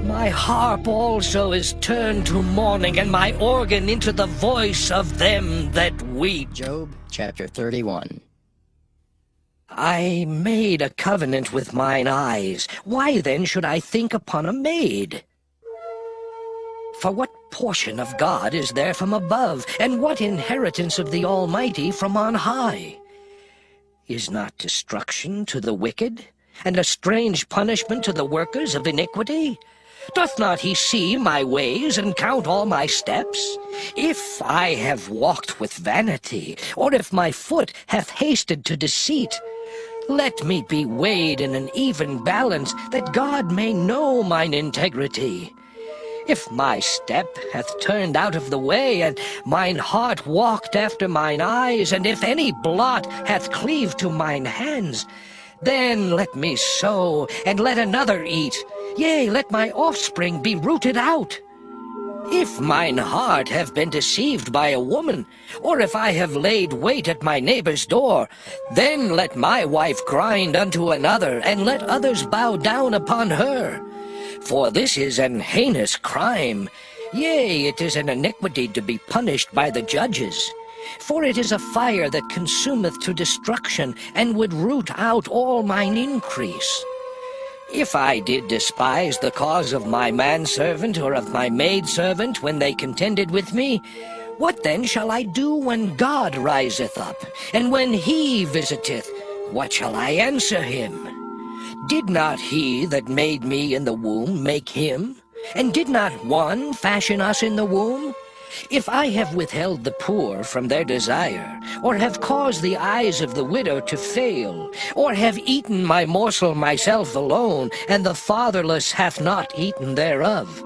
My harp also is turned to mourning, and my organ into the voice of them that weep. Job chapter 31. I made a covenant with mine eyes. Why then should I think upon a maid? For what portion of God is there from above, and what inheritance of the Almighty from on high? Is not destruction to the wicked, and a strange punishment to the workers of iniquity? Doth not he see my ways, and count all my steps? If I have walked with vanity, or if my foot hath hasted to deceit, let me be weighed in an even balance, that God may know mine integrity. If my step hath turned out of the way, and mine heart walked after mine eyes, and if any blot hath cleaved to mine hands, then let me sow, and let another eat. Yea, let my offspring be rooted out. If mine heart have been deceived by a woman, or if I have laid wait at my neighbor's door, then let my wife grind unto another, and let others bow down upon her. For this is an heinous crime. Yea, it is an iniquity to be punished by the judges. For it is a fire that consumeth to destruction, and would root out all mine increase. If I did despise the cause of my manservant or of my maidservant when they contended with me, what then shall I do when God riseth up, and when he visiteth? What shall I answer him? Did not he that made me in the womb make him? And did not one fashion us in the womb? If I have withheld the poor from their desire, or have caused the eyes of the widow to fail, or have eaten my morsel myself alone, and the fatherless hath not eaten thereof.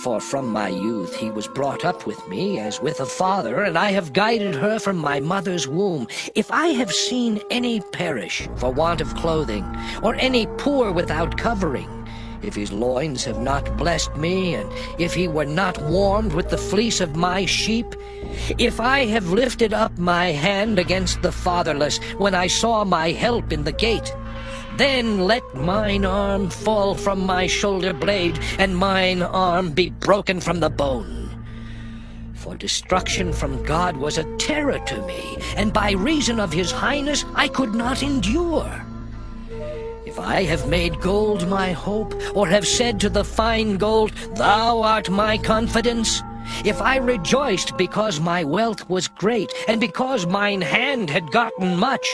For from my youth he was brought up with me as with a father, and I have guided her from my mother's womb. If I have seen any perish for want of clothing, or any poor without covering, if his loins have not blessed me, and if he were not warmed with the fleece of my sheep, if I have lifted up my hand against the fatherless when I saw my help in the gate, then let mine arm fall from my shoulder blade, and mine arm be broken from the bone. For destruction from God was a terror to me, and by reason of his highness I could not endure. If I have made gold my hope, or have said to the fine gold, Thou art my confidence, if I rejoiced because my wealth was great, and because mine hand had gotten much,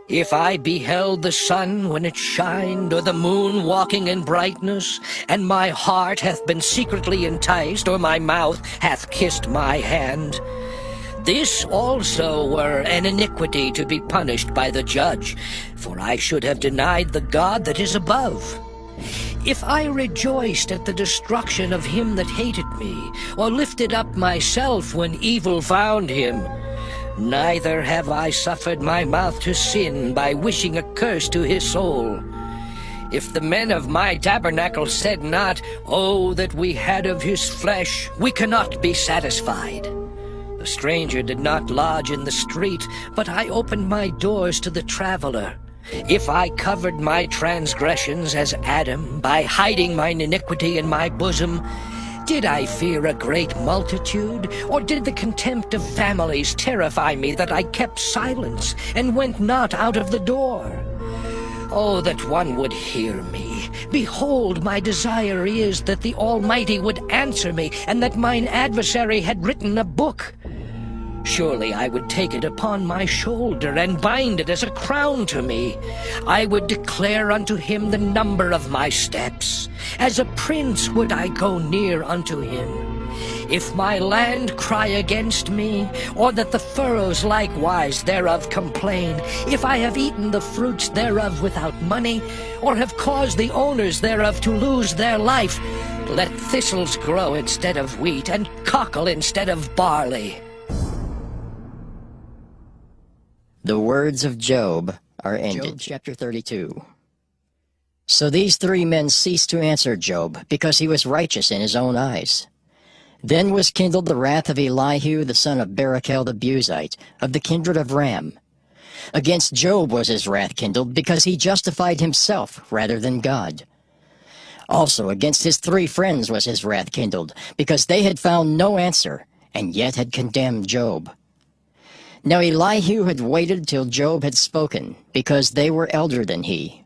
if I beheld the sun when it shined, or the moon walking in brightness, and my heart hath been secretly enticed, or my mouth hath kissed my hand, this also were an iniquity to be punished by the judge, for I should have denied the God that is above. If I rejoiced at the destruction of him that hated me, or lifted up myself when evil found him, neither have I suffered my mouth to sin by wishing a curse to his soul. If the men of my tabernacle said not, Oh, that we had of his flesh, we cannot be satisfied. The stranger did not lodge in the street, but I opened my doors to the traveler. If I covered my transgressions as Adam, by hiding mine iniquity in my bosom, did I fear a great multitude, or did the contempt of families terrify me that I kept silence, and went not out of the door? Oh, that one would hear me. Behold, my desire is that the Almighty would answer me, and that mine adversary had written a book. Surely I would take it upon my shoulder, and bind it as a crown to me. I would declare unto him the number of my steps. As a prince would I go near unto him. If my land cry against me, or that the furrows likewise thereof complain, if I have eaten the fruits thereof without money, or have caused the owners thereof to lose their life, let thistles grow instead of wheat, and cockle instead of barley. The words of Job are ended. Job chapter 32. So these three men ceased to answer Job, because he was righteous in his own eyes. Then was kindled the wrath of Elihu the son of Barachel the Buzite, of the kindred of Ram. Against Job was his wrath kindled, because he justified himself rather than God. Also against his three friends was his wrath kindled, because they had found no answer, and yet had condemned Job. Now Elihu had waited till Job had spoken, because they were elder than he.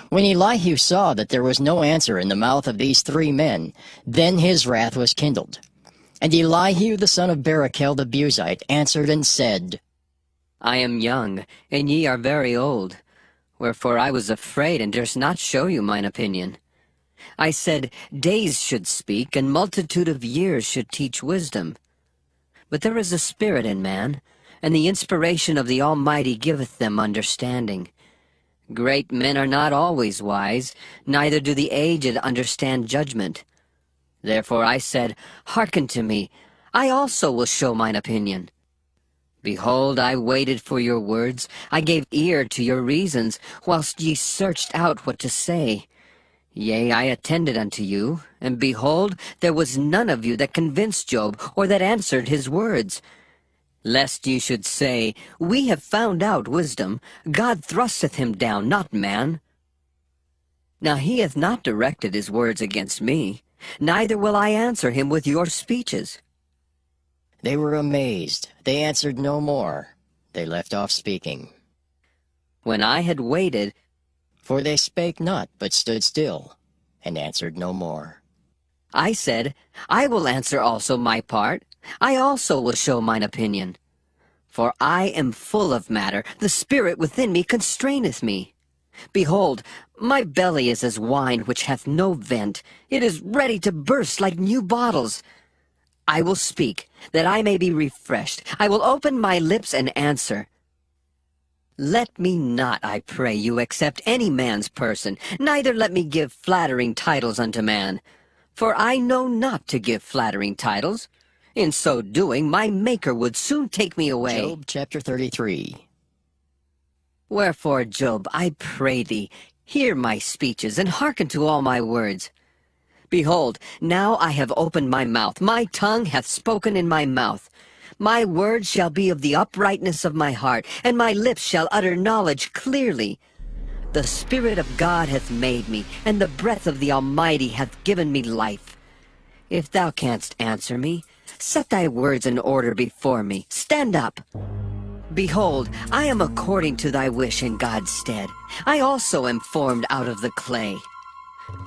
When Elihu saw that there was no answer in the mouth of these 3 men, then his wrath was kindled. And Elihu the son of Barachel the Buzite answered and said, I am young, and ye are very old. Wherefore I was afraid, and durst not show you mine opinion. I said, days should speak, and multitude of years should teach wisdom. But there is a spirit in man, and the inspiration of the Almighty giveth them understanding. Great men are not always wise, neither do the aged understand judgment. Therefore I said, hearken to me, I also will show mine opinion. Behold, I waited for your words, I gave ear to your reasons, whilst ye searched out what to say. Yea, I attended unto you, and behold, there was none of you that convinced Job, or that answered his words. Lest ye should say, we have found out wisdom, God thrusteth him down, not man. Now he hath not directed his words against me, neither will I answer him with your speeches. They were amazed. They answered no more. They left off speaking. When I had waited, For they spake not, but stood still, and answered no more. I said, I will answer also my part. I also will show mine opinion. For I am full of matter, the spirit within me constraineth me. Behold, my belly is as wine which hath no vent. It is ready to burst like new bottles. I will speak, that I may be refreshed. I will open my lips and answer. Let me not, I pray you, accept any man's person, neither let me give flattering titles unto man. For I know not to give flattering titles. In so doing, my Maker would soon take me away. Job chapter 33. Wherefore, Job, I pray thee, hear my speeches, and hearken to all my words. Behold, now I have opened my mouth, my tongue hath spoken in my mouth. My words shall be of the uprightness of my heart, and my lips shall utter knowledge clearly. The Spirit of God hath made me, and the breath of the Almighty hath given me life. If thou canst answer me, set thy words in order before me. Stand up. Behold, I am according to thy wish in God's stead. I also am formed out of the clay.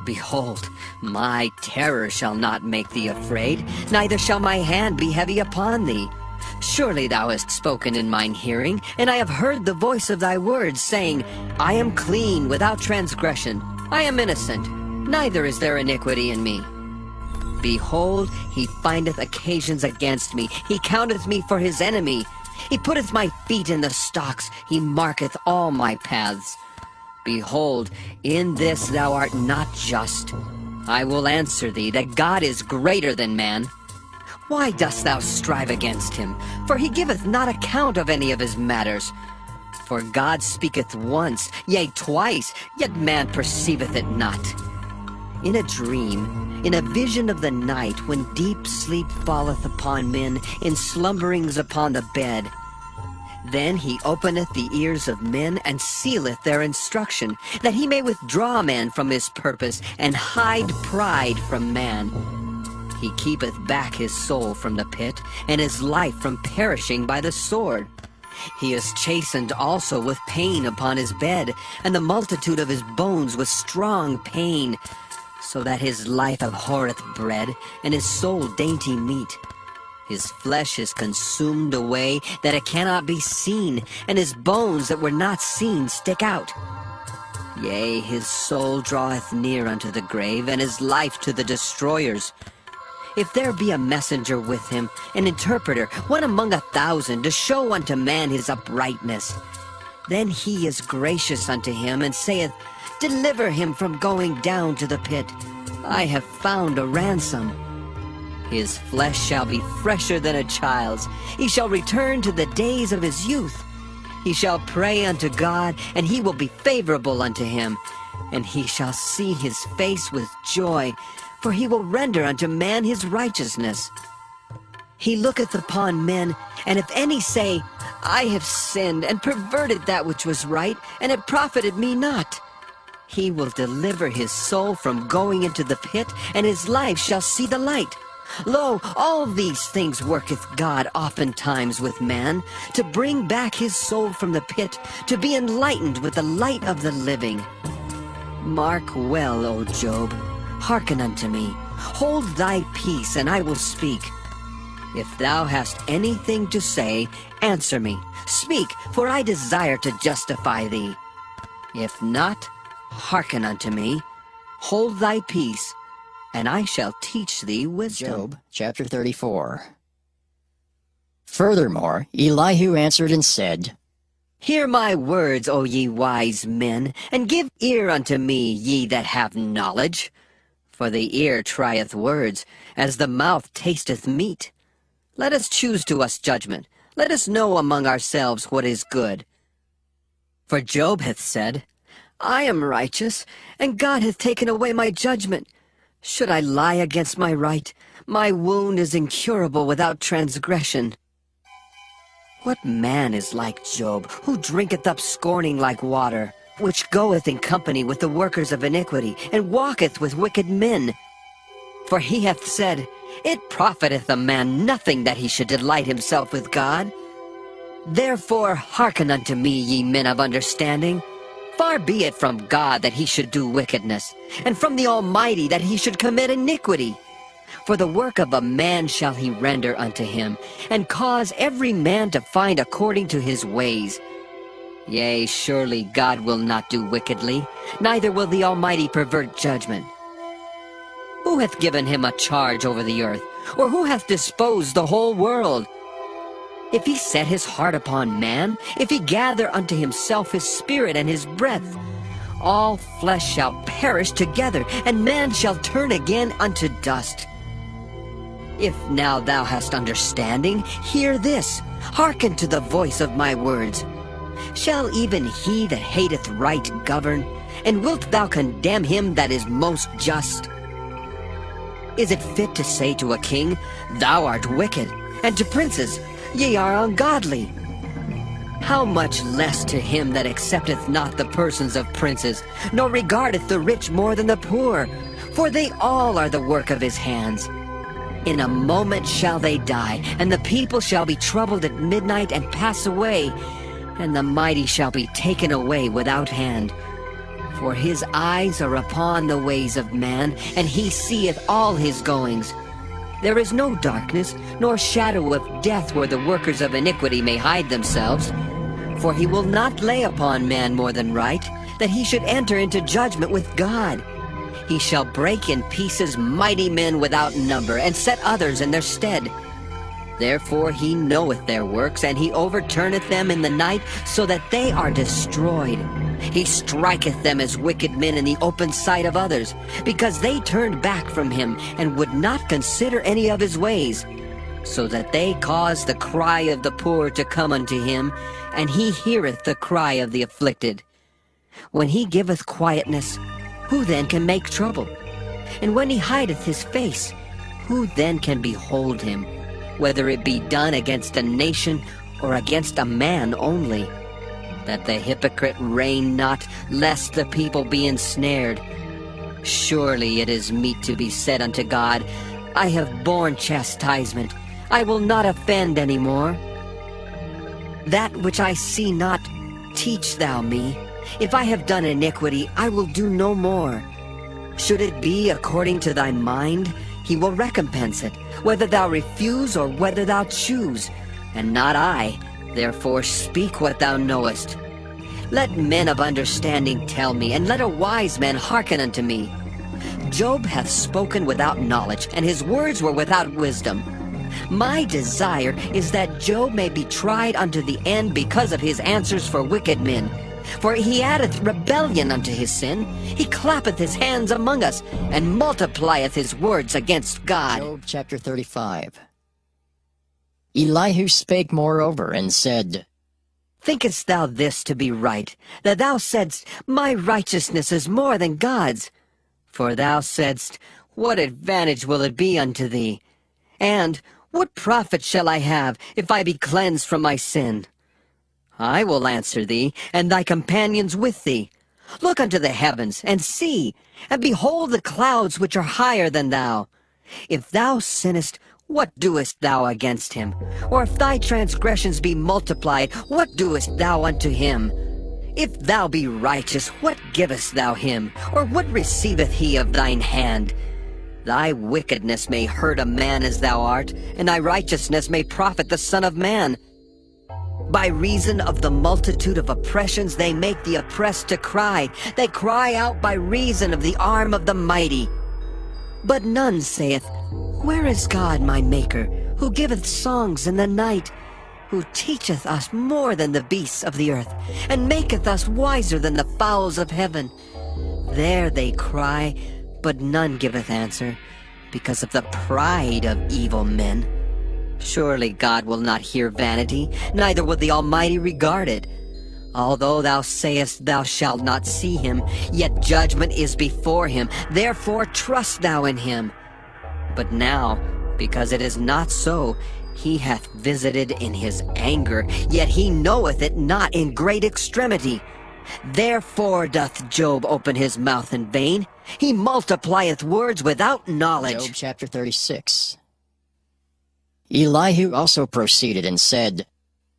Behold, my terror shall not make thee afraid, neither shall my hand be heavy upon thee. Surely thou hast spoken in mine hearing, and I have heard the voice of thy words, saying, I am clean, without transgression. I am innocent, neither is there iniquity in me. Behold, he findeth occasions against me. He counteth me for his enemy. He putteth my feet in the stocks. He marketh all my paths. Behold, in this thou art not just. I will answer thee that God is greater than man. Why dost thou strive against him? For he giveth not account of any of his matters. For God speaketh once, yea, twice, yet man perceiveth it not. In a dream, in a vision of the night, when deep sleep falleth upon men, in slumberings upon the bed, then he openeth the ears of men, and sealeth their instruction, that he may withdraw man from his purpose, and hide pride from man. He keepeth back his soul from the pit, and his life from perishing by the sword. He is chastened also with pain upon his bed, and the multitude of his bones with strong pain, so that his life abhorreth bread, and his soul dainty meat. His flesh is consumed away, that it cannot be seen, and his bones that were not seen stick out. Yea, his soul draweth near unto the grave, and his life to the destroyers. If there be a messenger with him, an interpreter, one among 1,000, to show unto man his uprightness, then he is gracious unto him, and saith, Deliver him from going down to the pit. I have found a ransom. His flesh shall be fresher than a child's. He shall return to the days of his youth. He shall pray unto God, and he will be favorable unto him. And he shall see his face with joy, for he will render unto man his righteousness. He looketh upon men, and if any say, I have sinned, and perverted that which was right, and it profited me not, he will deliver his soul from going into the pit, and his life shall see the light. Lo, all these things worketh God oftentimes with man, to bring back his soul from the pit, to be enlightened with the light of the living. Mark well, O Job, hearken unto me. Hold thy peace, and I will speak. If thou hast anything to say, answer me. Speak, for I desire to justify thee. If not, hearken unto me. Hold thy peace, and I shall teach thee wisdom. Job chapter 34. Furthermore, Elihu answered and said, Hear my words, O ye wise men, and give ear unto me, ye that have knowledge. For the ear trieth words, as the mouth tasteth meat. Let us choose to us judgment. Let us know among ourselves what is good. For Job hath said, I am righteous, and God hath taken away my judgment. Should I lie against my right? My wound is incurable without transgression. What man is like Job, who drinketh up scorning like water, which goeth in company with the workers of iniquity, and walketh with wicked men? For he hath said, It profiteth a man nothing that he should delight himself with God. Therefore hearken unto me, ye men of understanding. Far be it from God that he should do wickedness, and from the Almighty that he should commit iniquity. For the work of a man shall he render unto him, and cause every man to find according to his ways. Yea, surely God will not do wickedly, neither will the Almighty pervert judgment. Who hath given him a charge over the earth, or who hath disposed the whole world? If he set his heart upon man, if he gather unto himself his spirit and his breath, all flesh shall perish together, and man shall turn again unto dust. If now thou hast understanding, hear this, hearken to the voice of my words. Shall even he that hateth right govern, and wilt thou condemn him that is most just? Is it fit to say to a king, Thou art wicked, and to princes, Ye are ungodly? How much less to him that accepteth not the persons of princes, nor regardeth the rich more than the poor? For they all are the work of his hands. In a moment shall they die, and the people shall be troubled at midnight and pass away, and the mighty shall be taken away without hand. For his eyes are upon the ways of man, and he seeth all his goings. There is no darkness, nor shadow of death where the workers of iniquity may hide themselves. For he will not lay upon man more than right, that he should enter into judgment with God. He shall break in pieces mighty men without number, and set others in their stead. Therefore he knoweth their works, and he overturneth them in the night, so that they are destroyed. He striketh them as wicked men in the open sight of others, because they turned back from him, and would not consider any of his ways, so that they cause the cry of the poor to come unto him, and he heareth the cry of the afflicted. When he giveth quietness, who then can make trouble? And when he hideth his face, who then can behold him? Whether it be done against a nation, or against a man only. That the hypocrite reign not, lest the people be ensnared. Surely it is meet to be said unto God, I have borne chastisement, I will not offend any more. That which I see not, teach thou me. If I have done iniquity, I will do no more. Should it be according to thy mind, he will recompense it, whether thou refuse or whether thou choose, and not I. Therefore speak what thou knowest. Let men of understanding tell me, and let a wise man hearken unto me. Job hath spoken without knowledge, and his words were without wisdom. My desire is that Job may be tried unto the end because of his answers for wicked men. For he addeth rebellion unto his sin. He clappeth his hands among us, and multiplieth his words against God. Job chapter 35. Elihu spake moreover, and said, Thinkest thou this to be right, that thou saidst, My righteousness is more than God's? For thou saidst, What advantage will it be unto thee? And, What profit shall I have, if I be cleansed from my sin? I will answer thee, and thy companions with thee. Look unto the heavens, and see, and behold the clouds which are higher than thou. If thou sinnest, what doest thou against him? Or if thy transgressions be multiplied, what doest thou unto him? If thou be righteous, what givest thou him? Or what receiveth he of thine hand? Thy wickedness may hurt a man as thou art, and thy righteousness may profit the Son of Man. By reason of the multitude of oppressions they make the oppressed to cry. They cry out by reason of the arm of the mighty. But none saith, Where is God my Maker, who giveth songs in the night, who teacheth us more than the beasts of the earth, and maketh us wiser than the fowls of heaven? There they cry, but none giveth answer, because of the pride of evil men. Surely God will not hear vanity, neither will the Almighty regard it. Although thou sayest thou shalt not see him, yet judgment is before him, therefore trust thou in him. But now, because it is not so, he hath visited in his anger, yet he knoweth it not in great extremity. Therefore doth Job open his mouth in vain. He multiplieth words without knowledge. Job chapter 36. Elihu also proceeded and said,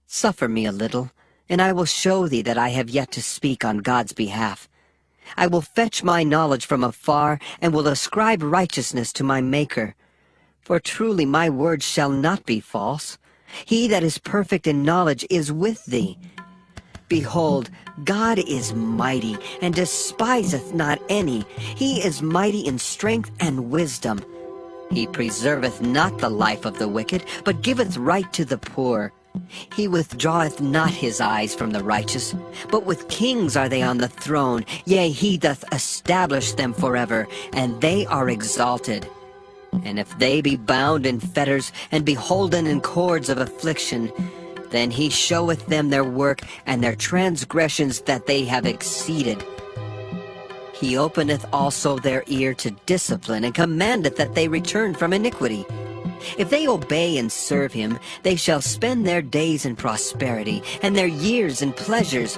Suffer me a little, and I will show thee that I have yet to speak on God's behalf. I will fetch my knowledge from afar, and will ascribe righteousness to my Maker. For truly my words shall not be false. He that is perfect in knowledge is with thee. Behold, God is mighty, and despiseth not any. He is mighty in strength and wisdom. He preserveth not the life of the wicked, but giveth right to the poor. He withdraweth not his eyes from the righteous, but with kings are they on the throne. Yea, he doth establish them forever, and they are exalted. And if they be bound in fetters, and beholden in cords of affliction, then he showeth them their work, and their transgressions that they have exceeded. He openeth also their ear to discipline, and commandeth that they return from iniquity. If they obey and serve him, they shall spend their days in prosperity, and their years in pleasures.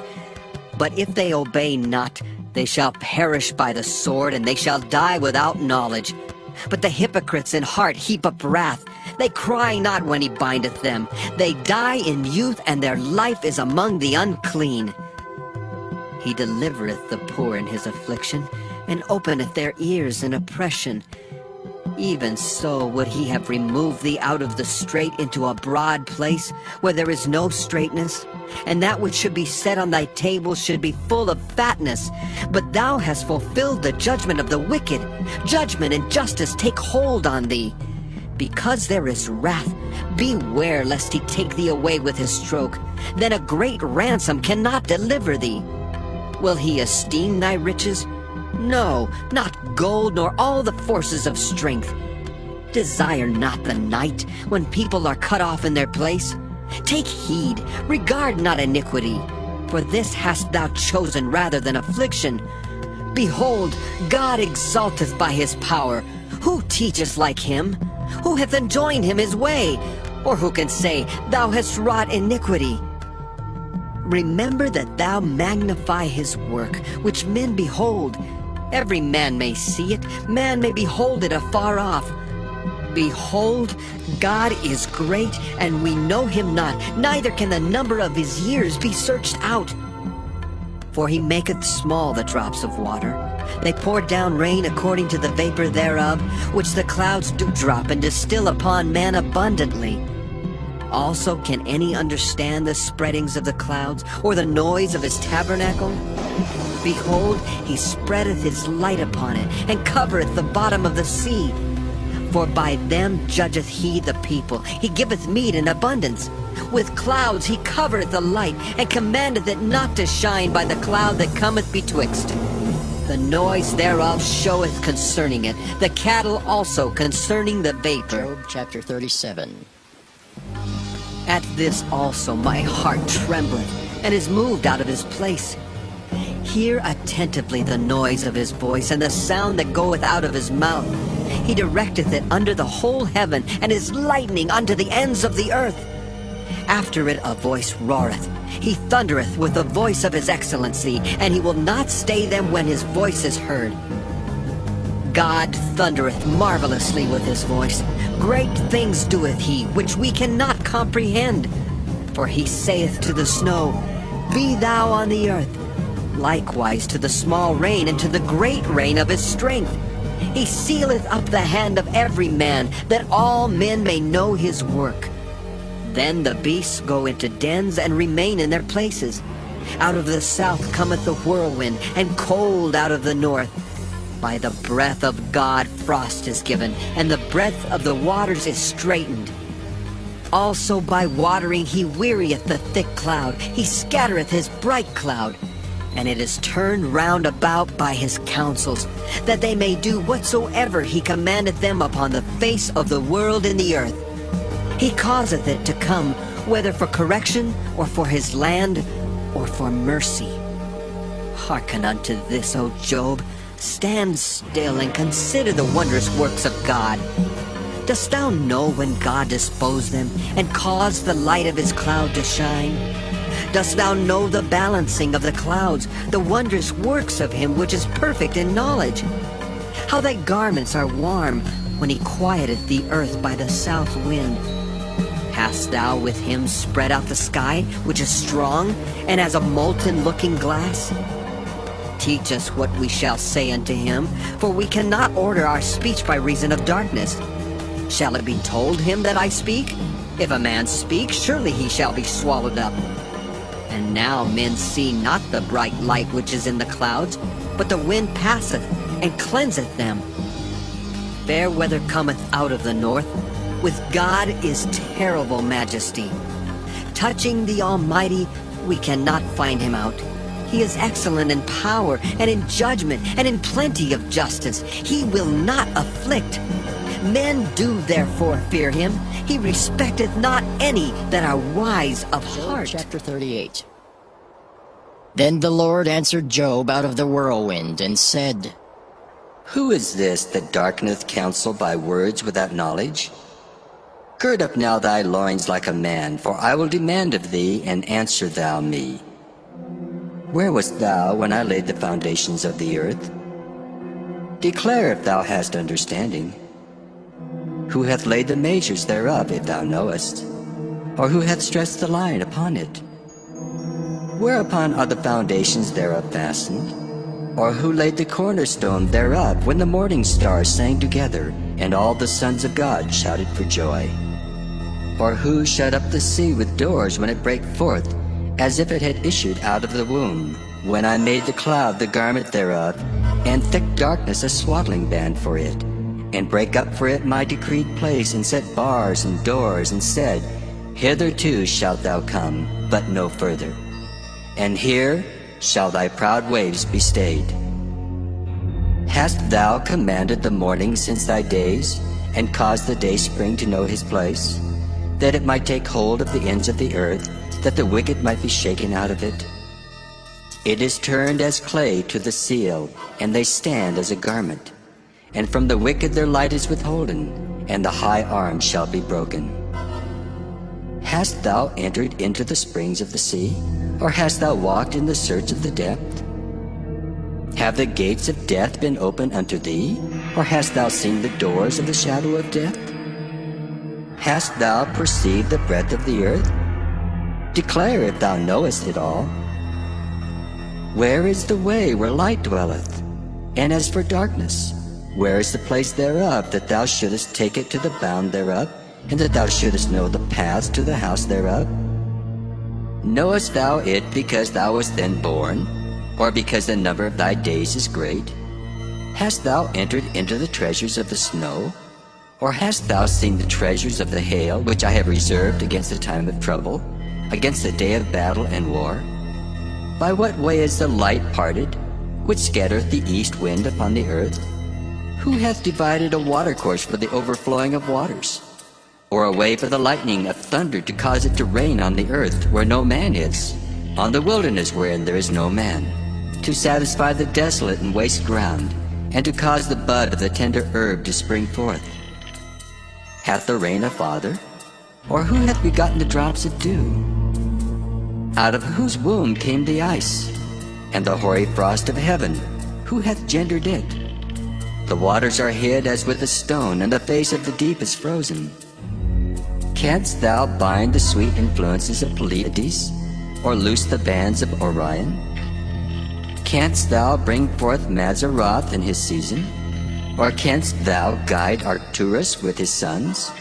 But if they obey not, they shall perish by the sword, and they shall die without knowledge. But the hypocrites in heart heap up wrath. They cry not when he bindeth them. They die in youth, and their life is among the unclean. He delivereth the poor in his affliction, and openeth their ears in oppression. Even so would he have removed thee out of the strait into a broad place, where there is no straightness, and that which should be set on thy table should be full of fatness. But thou hast fulfilled the judgment of the wicked. Judgment and justice take hold on thee. Because there is wrath, beware lest he take thee away with his stroke. Then a great ransom cannot deliver thee. Will he esteem thy riches? No, not gold nor all the forces of strength. Desire not the night, when people are cut off in their place. Take heed, regard not iniquity, for this hast thou chosen rather than affliction. Behold, God exalteth by his power. Who teacheth like him? Who hath enjoined him his way? Or who can say, Thou hast wrought iniquity? Remember that thou magnify his work, which men behold. Every man may see it, man may behold it afar off. Behold, God is great, and we know him not, neither can the number of his years be searched out. For he maketh small the drops of water. They pour down rain according to the vapor thereof, which the clouds do drop and distill upon man abundantly. Also can any understand the spreadings of the clouds, or the noise of his tabernacle? Behold, he spreadeth his light upon it, and covereth the bottom of the sea. For by them judgeth he the people. He giveth meat in abundance. With clouds he covereth the light, and commandeth it not to shine by the cloud that cometh betwixt. The noise thereof showeth concerning it, the cattle also concerning the vapor. Job chapter 37. At this also my heart trembleth, and is moved out of his place. Hear attentively the noise of his voice, and the sound that goeth out of his mouth. He directeth it under the whole heaven, and his lightning unto the ends of the earth. After it a voice roareth. He thundereth with the voice of his excellency, and he will not stay them when his voice is heard. God thundereth marvelously with his voice. Great things doeth he, which we cannot comprehend. For he saith to the snow, Be thou on the earth, likewise to the small rain and to the great rain of his strength. He sealeth up the hand of every man, that all men may know his work. Then the beasts go into dens and remain in their places. Out of the south cometh the whirlwind, and cold out of the north. By the breath of God frost is given, and the breadth of the waters is straitened. Also by watering he wearieth the thick cloud, he scattereth his bright cloud. And it is turned round about by his counsels, that they may do whatsoever he commandeth them upon the face of the world in the earth. He causeth it to come, whether for correction, or for his land, or for mercy. Hearken unto this, O Job. Stand still and consider the wondrous works of God. Dost thou know when God disposed them, and caused the light of his cloud to shine? Dost thou know the balancing of the clouds, the wondrous works of him which is perfect in knowledge? How thy garments are warm, when he quieteth the earth by the south wind. Hast thou with him spread out the sky, which is strong, and as a molten looking glass? Teach us what we shall say unto him, for we cannot order our speech by reason of darkness. Shall it be told him that I speak? If a man speak, surely he shall be swallowed up. And now men see not the bright light which is in the clouds, but the wind passeth, and cleanseth them. Fair weather cometh out of the north. With God is terrible majesty. Touching the Almighty, we cannot find him out. He is excellent in power, and in judgment, and in plenty of justice. He will not afflict. Men do therefore fear him. He respecteth not any that are wise of heart. Chapter 38. Then the Lord answered Job out of the whirlwind, and said, Who is this that darkeneth counsel by words without knowledge? Gird up now thy loins like a man, for I will demand of thee, and answer thou me. Where wast thou when I laid the foundations of the earth? Declare if thou hast understanding. Who hath laid the measures thereof, if thou knowest? Or who hath stretched the line upon it? Whereupon are the foundations thereof fastened? Or who laid the cornerstone thereof, when the morning stars sang together, and all the sons of God shouted for joy? Or who shut up the sea with doors when it brake forth, as if it had issued out of the womb, when I made the cloud the garment thereof, and thick darkness a swaddling band for it, and brake up for it my decreed place, and set bars and doors, and said, Hitherto shalt thou come, but no further. And here shall thy proud waves be stayed. Hast thou commanded the morning since thy days, and caused the day spring to know his place, that it might take hold of the ends of the earth, that the wicked might be shaken out of it? It is turned as clay to the seal, and they stand as a garment. And from the wicked their light is withholden, and the high arm shall be broken. Hast thou entered into the springs of the sea, or hast thou walked in the search of the depth? Have the gates of death been opened unto thee, or hast thou seen the doors of the shadow of death? Hast thou perceived the breadth of the earth? Declare if thou knowest it all. Where is the way where light dwelleth? And as for darkness, where is the place thereof, that thou shouldest take it to the bound thereof, and that thou shouldest know the paths to the house thereof? Knowest thou it because thou wast then born, or because the number of thy days is great? Hast thou entered into the treasures of the snow? Or hast thou seen the treasures of the hail, which I have reserved against the time of trouble, against the day of battle and war? By what way is the light parted, which scattereth the east wind upon the earth? Who hath divided a watercourse for the overflowing of waters? Or a way for the lightning of thunder to cause it to rain on the earth where no man is, on the wilderness wherein there is no man, to satisfy the desolate and waste ground, and to cause the bud of the tender herb to spring forth? Hath the rain a father? Or who hath begotten the drops of dew? Out of whose womb came the ice, and the hoary frost of heaven? Who hath gendered it? The waters are hid as with a stone, and the face of the deep is frozen. Canst thou bind the sweet influences of Pleiades, or loose the bands of Orion? Canst thou bring forth Mazzaroth in his season? Or canst thou guide Arcturus with his sons?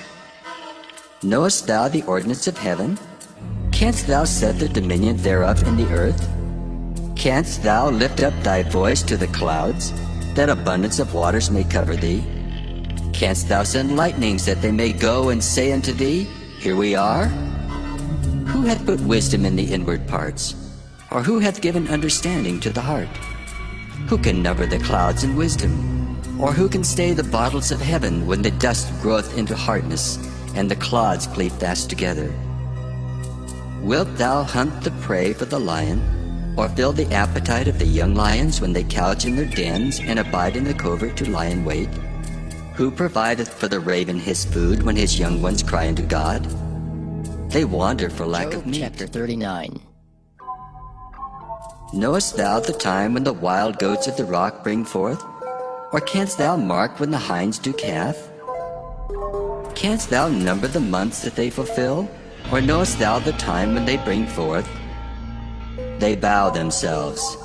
Knowest thou the ordinance of heaven? Canst thou set the dominion thereof in the earth? Canst thou lift up thy voice to the clouds, that abundance of waters may cover thee? Canst thou send lightnings, that they may go and say unto thee, Here we are? Who hath put wisdom in the inward parts? Or who hath given understanding to the heart? Who can number the clouds in wisdom? Or who can stay the bottles of heaven when the dust groweth into hardness, and the clods cleave fast together? Wilt thou hunt the prey for the lion, or fill the appetite of the young lions when they couch in their dens and abide in the covert to lie in wait? Who provideth for the raven his food when his young ones cry unto God? They wander for lack of meat. Chapter 39. Knowest thou the time when the wild goats of the rock bring forth? Or canst thou mark when the hinds do calve? Canst thou number the months that they fulfill? Or knowest thou the time when they bring forth? They bow themselves.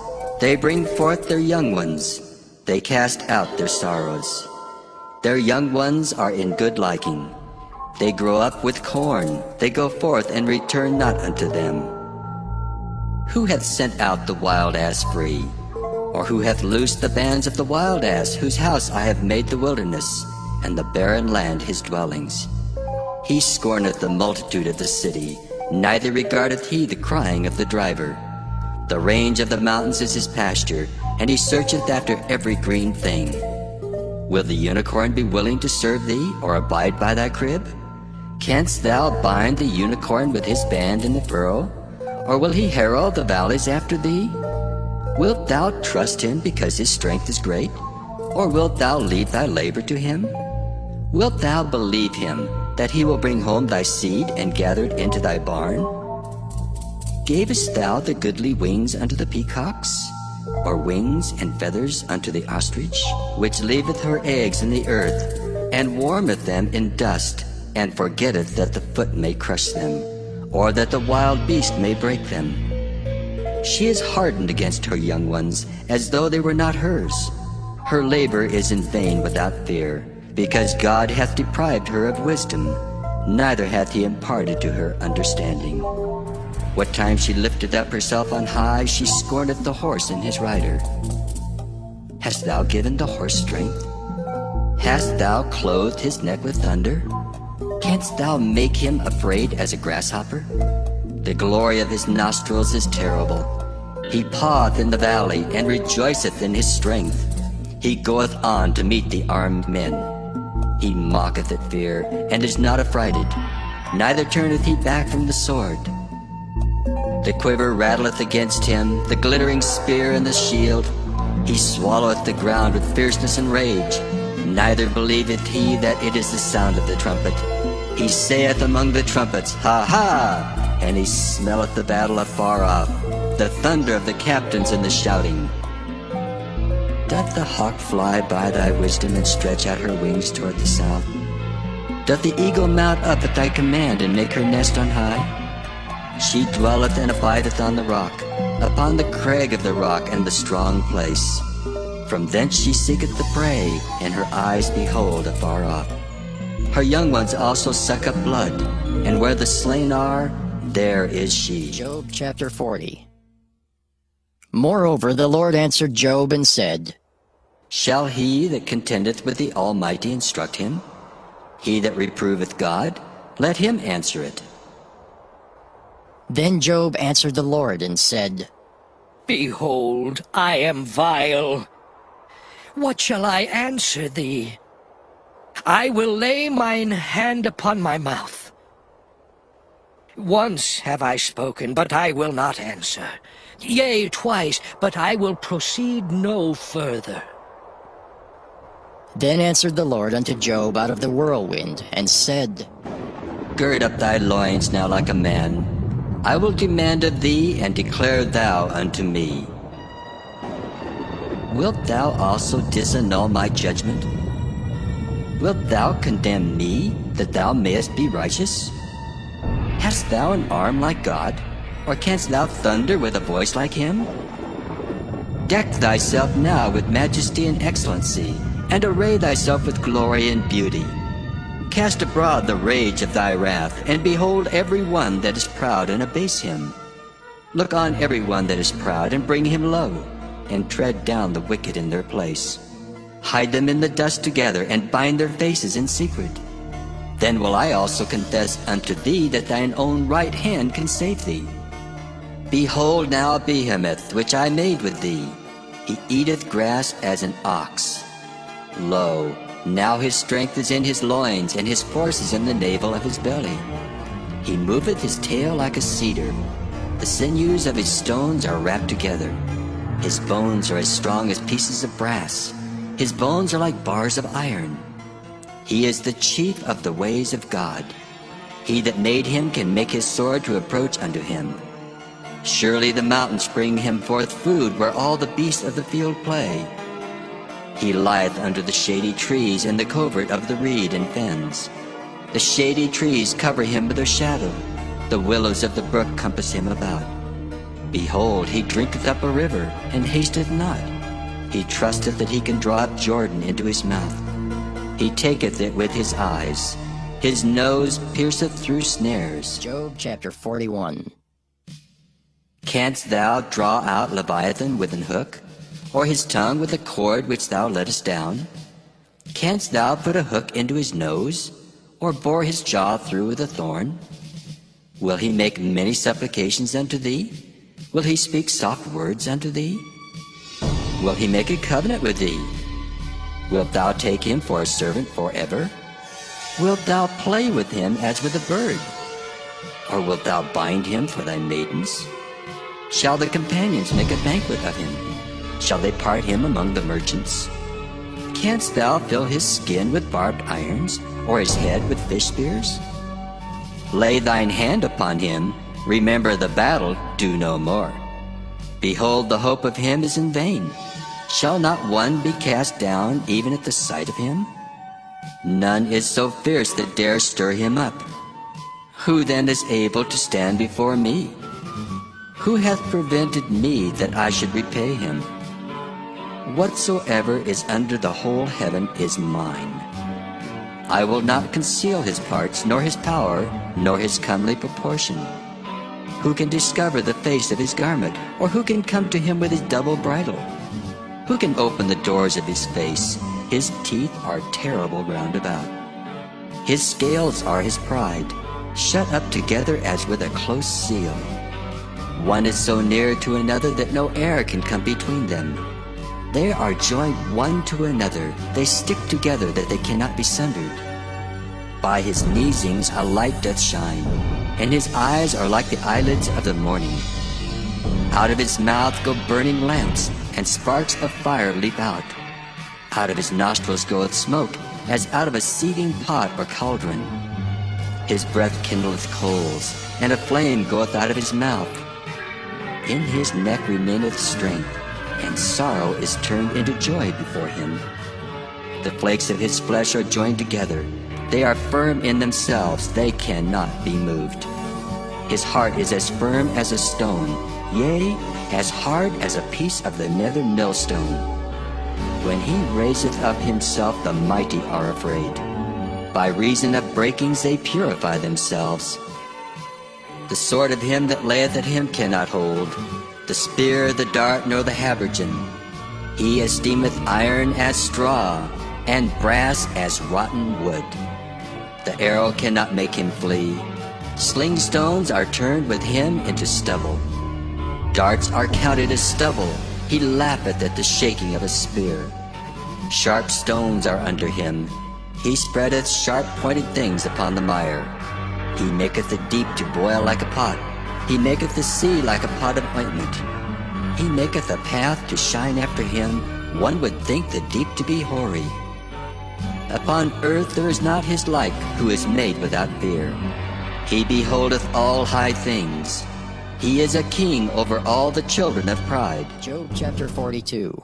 They bring forth their young ones. They cast out their sorrows. Their young ones are in good liking. They grow up with corn. They go forth and return not unto them. Who hath sent out the wild ass free? Or who hath loosed the bands of the wild ass, whose house I have made the wilderness, and the barren land his dwellings? He scorneth the multitude of the city, neither regardeth he the crying of the driver. The range of the mountains is his pasture, and he searcheth after every green thing. Will the unicorn be willing to serve thee, or abide by thy crib? Canst thou bind the unicorn with his band in the furrow? Or will he harrow the valleys after thee? Wilt thou trust him because his strength is great? Or wilt thou lead thy labor to him? Wilt thou believe him, that he will bring home thy seed and gather it into thy barn? Gavest thou the goodly wings unto the peacocks? Or wings and feathers unto the ostrich, which leaveth her eggs in the earth, and warmeth them in dust, and forgetteth that the foot may crush them, or that the wild beast may break them? She is hardened against her young ones, as though they were not hers. Her labor is in vain without fear, because God hath deprived her of wisdom, neither hath he imparted to her understanding. What time she lifteth up herself on high, she scorneth the horse and his rider. Hast thou given the horse strength? Hast thou clothed his neck with thunder? Canst thou make him afraid as a grasshopper? The glory of his nostrils is terrible. He paweth in the valley, and rejoiceth in his strength. He goeth on to meet the armed men. He mocketh at fear, and is not affrighted, neither turneth he back from the sword. The quiver rattleth against him, the glittering spear and the shield. He swalloweth the ground with fierceness and rage, neither believeth he that it is the sound of the trumpet. He saith among the trumpets, Ha ha! And he smelleth the battle afar off, the thunder of the captains and the shouting. Doth the hawk fly by thy wisdom, and stretch out her wings toward the south? Doth the eagle mount up at thy command, and make her nest on high? She dwelleth and abideth on the rock, upon the crag of the rock and the strong place. From thence she seeketh the prey, and her eyes behold afar off. Her young ones also suck up blood, and where the slain are, there is she. Job chapter 40. Moreover, the Lord answered Job and said, Shall he that contendeth with the Almighty instruct him? He that reproveth God, let him answer it. Then Job answered the Lord and said, Behold, I am vile. What shall I answer thee? I will lay mine hand upon my mouth. Once have I spoken, but I will not answer. Yea, twice, but I will proceed no further. Then answered the Lord unto Job out of the whirlwind, and said, Gird up thy loins now like a man. I will demand of thee, and declare thou unto me. Wilt thou also disannul my judgment? Wilt thou condemn me, that thou mayest be righteous? Hast thou an arm like God, or canst thou thunder with a voice like him? Deck thyself now with majesty and excellency, and array thyself with glory and beauty. Cast abroad the rage of thy wrath, and behold every one that is proud, and abase him. Look on every one that is proud, and bring him low, and tread down the wicked in their place. Hide them in the dust together, and bind their faces in secret. Then will I also confess unto thee that thine own right hand can save thee. Behold now Behemoth, which I made with thee. He eateth grass as an ox. Lo, now his strength is in his loins, and his force is in the navel of his belly. He moveth his tail like a cedar. The sinews of his stones are wrapped together. His bones are as strong as pieces of brass. His bones are like bars of iron. He is the chief of the ways of God. He that made him can make his sword to approach unto him. Surely the mountains bring him forth food, where all the beasts of the field play. He lieth under the shady trees in the covert of the reed and fens. The shady trees cover him with their shadow. The willows of the brook compass him about. Behold, he drinketh up a river, and hasteth not. He trusteth that he can draw up Jordan into his mouth. He taketh it with his eyes. His nose pierceth through snares. Job chapter 41. Canst thou draw out Leviathan with an hook, or his tongue with a cord which thou lettest down? Canst thou put a hook into his nose, or bore his jaw through with a thorn? Will he make many supplications unto thee? Will he speak soft words unto thee? Will he make a covenant with thee? Wilt thou take him for a servant forever? Wilt thou play with him as with a bird? Or wilt thou bind him for thy maidens? Shall the companions make a banquet of him? Shall they part him among the merchants? Canst thou fill his skin with barbed irons, or his head with fish spears? Lay thine hand upon him, remember the battle, do no more. Behold, the hope of him is in vain. Shall not one be cast down even at the sight of him? None is so fierce that dare stir him up. Who then is able to stand before me? Who hath prevented me that I should repay him? Whatsoever is under the whole heaven is mine. I will not conceal his parts, nor his power, nor his comely proportion. Who can discover the face of his garment, or who can come to him with his double bridle? Who can open the doors of his face? His teeth are terrible round about. His scales are his pride, shut up together as with a close seal. One is so near to another that no air can come between them. They are joined one to another. They stick together that they cannot be sundered. By his neesings a light doth shine, and his eyes are like the eyelids of the morning. Out of his mouth go burning lamps, and sparks of fire leap out. Out of his nostrils goeth smoke, as out of a seething pot or cauldron. His breath kindleth coals, and a flame goeth out of his mouth. In his neck remaineth strength, and sorrow is turned into joy before him. The flakes of his flesh are joined together. They are firm in themselves, they cannot be moved. His heart is as firm as a stone, yea, as hard as a piece of the nether millstone. When he raiseth up himself, the mighty are afraid. By reason of breakings they purify themselves. The sword of him that layeth at him cannot hold, the spear, the dart, nor the habergeon. He esteemeth iron as straw, and brass as rotten wood. The arrow cannot make him flee. Sling stones are turned with him into stubble. Darts are counted as stubble. He laugheth at the shaking of a spear. Sharp stones are under him. He spreadeth sharp-pointed things upon the mire. He maketh the deep to boil like a pot. He maketh the sea like a pot of ointment. He maketh a path to shine after him. One would think the deep to be hoary. Upon earth there is not his like, who is made without fear. He beholdeth all high things. He is a king over all the children of pride. Job chapter 42.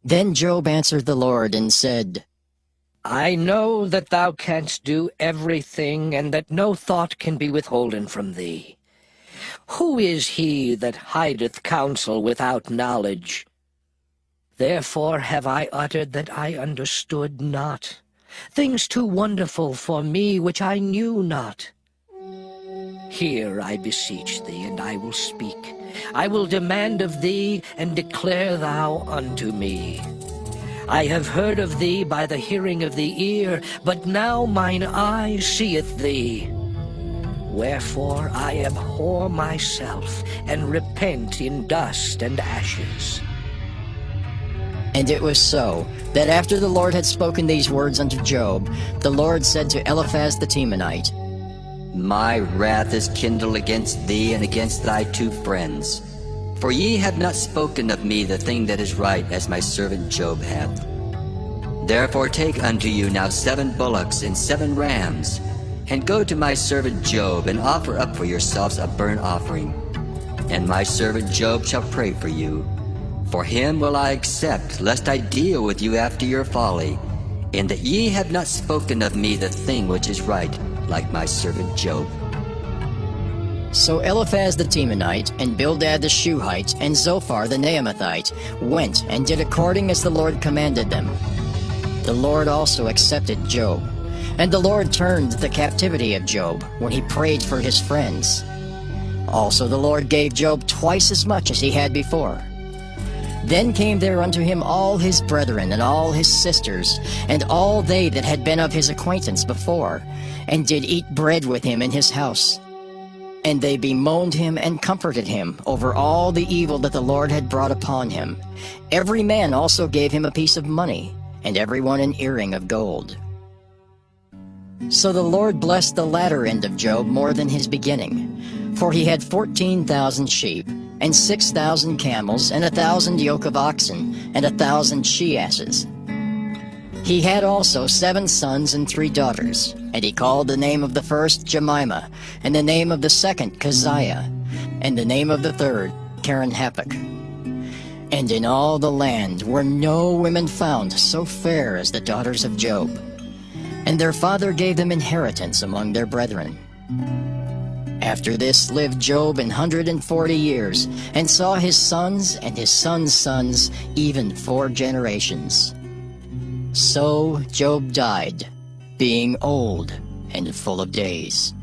Then Job answered the Lord and said, I know that thou canst do everything, and that no thought can be withholden from thee. Who is he that hideth counsel without knowledge? Therefore have I uttered that I understood not, things too wonderful for me which I knew not. Hear, I beseech thee, and I will speak. I will demand of thee, and declare thou unto me. I have heard of thee by the hearing of the ear, but now mine eye seeth thee. Wherefore I abhor myself, and repent in dust and ashes. And it was so, that after the Lord had spoken these words unto Job, the Lord said to Eliphaz the Temanite, My wrath is kindled against thee and against thy 2 friends. For ye have not spoken of me the thing that is right, as my servant Job hath. Therefore take unto you now 7 bullocks and 7 rams, and go to my servant Job, and offer up for yourselves a burnt offering. And my servant Job shall pray for you. For him will I accept, lest I deal with you after your folly, in that ye have not spoken of me the thing which is right, like my servant Job. So Eliphaz the Temanite, and Bildad the Shuhite, and Zophar the Naamathite went and did according as the Lord commanded them. The Lord also accepted Job, and the Lord turned the captivity of Job when he prayed for his friends. Also the Lord gave Job twice as much as he had before. Then came there unto him all his brethren, and all his sisters, and all they that had been of his acquaintance before, and did eat bread with him in his house. And they bemoaned him and comforted him over all the evil that the Lord had brought upon him. Every man also gave him a piece of money, and every one an earring of gold. So the Lord blessed the latter end of Job more than his beginning, for he had 14,000 sheep, and 6,000 camels, and 1,000 yoke of oxen, and 1,000 she-asses. He had also 7 sons and 3 daughters, and he called the name of the first Jemimah, and the name of the second Keziah, and the name of the third Keren-happuch. And in all the land were no women found so fair as the daughters of Job. And their father gave them inheritance among their brethren. After this lived Job 140 years, and saw his sons and his sons' sons, even 4 generations. So Job died, being old and full of days.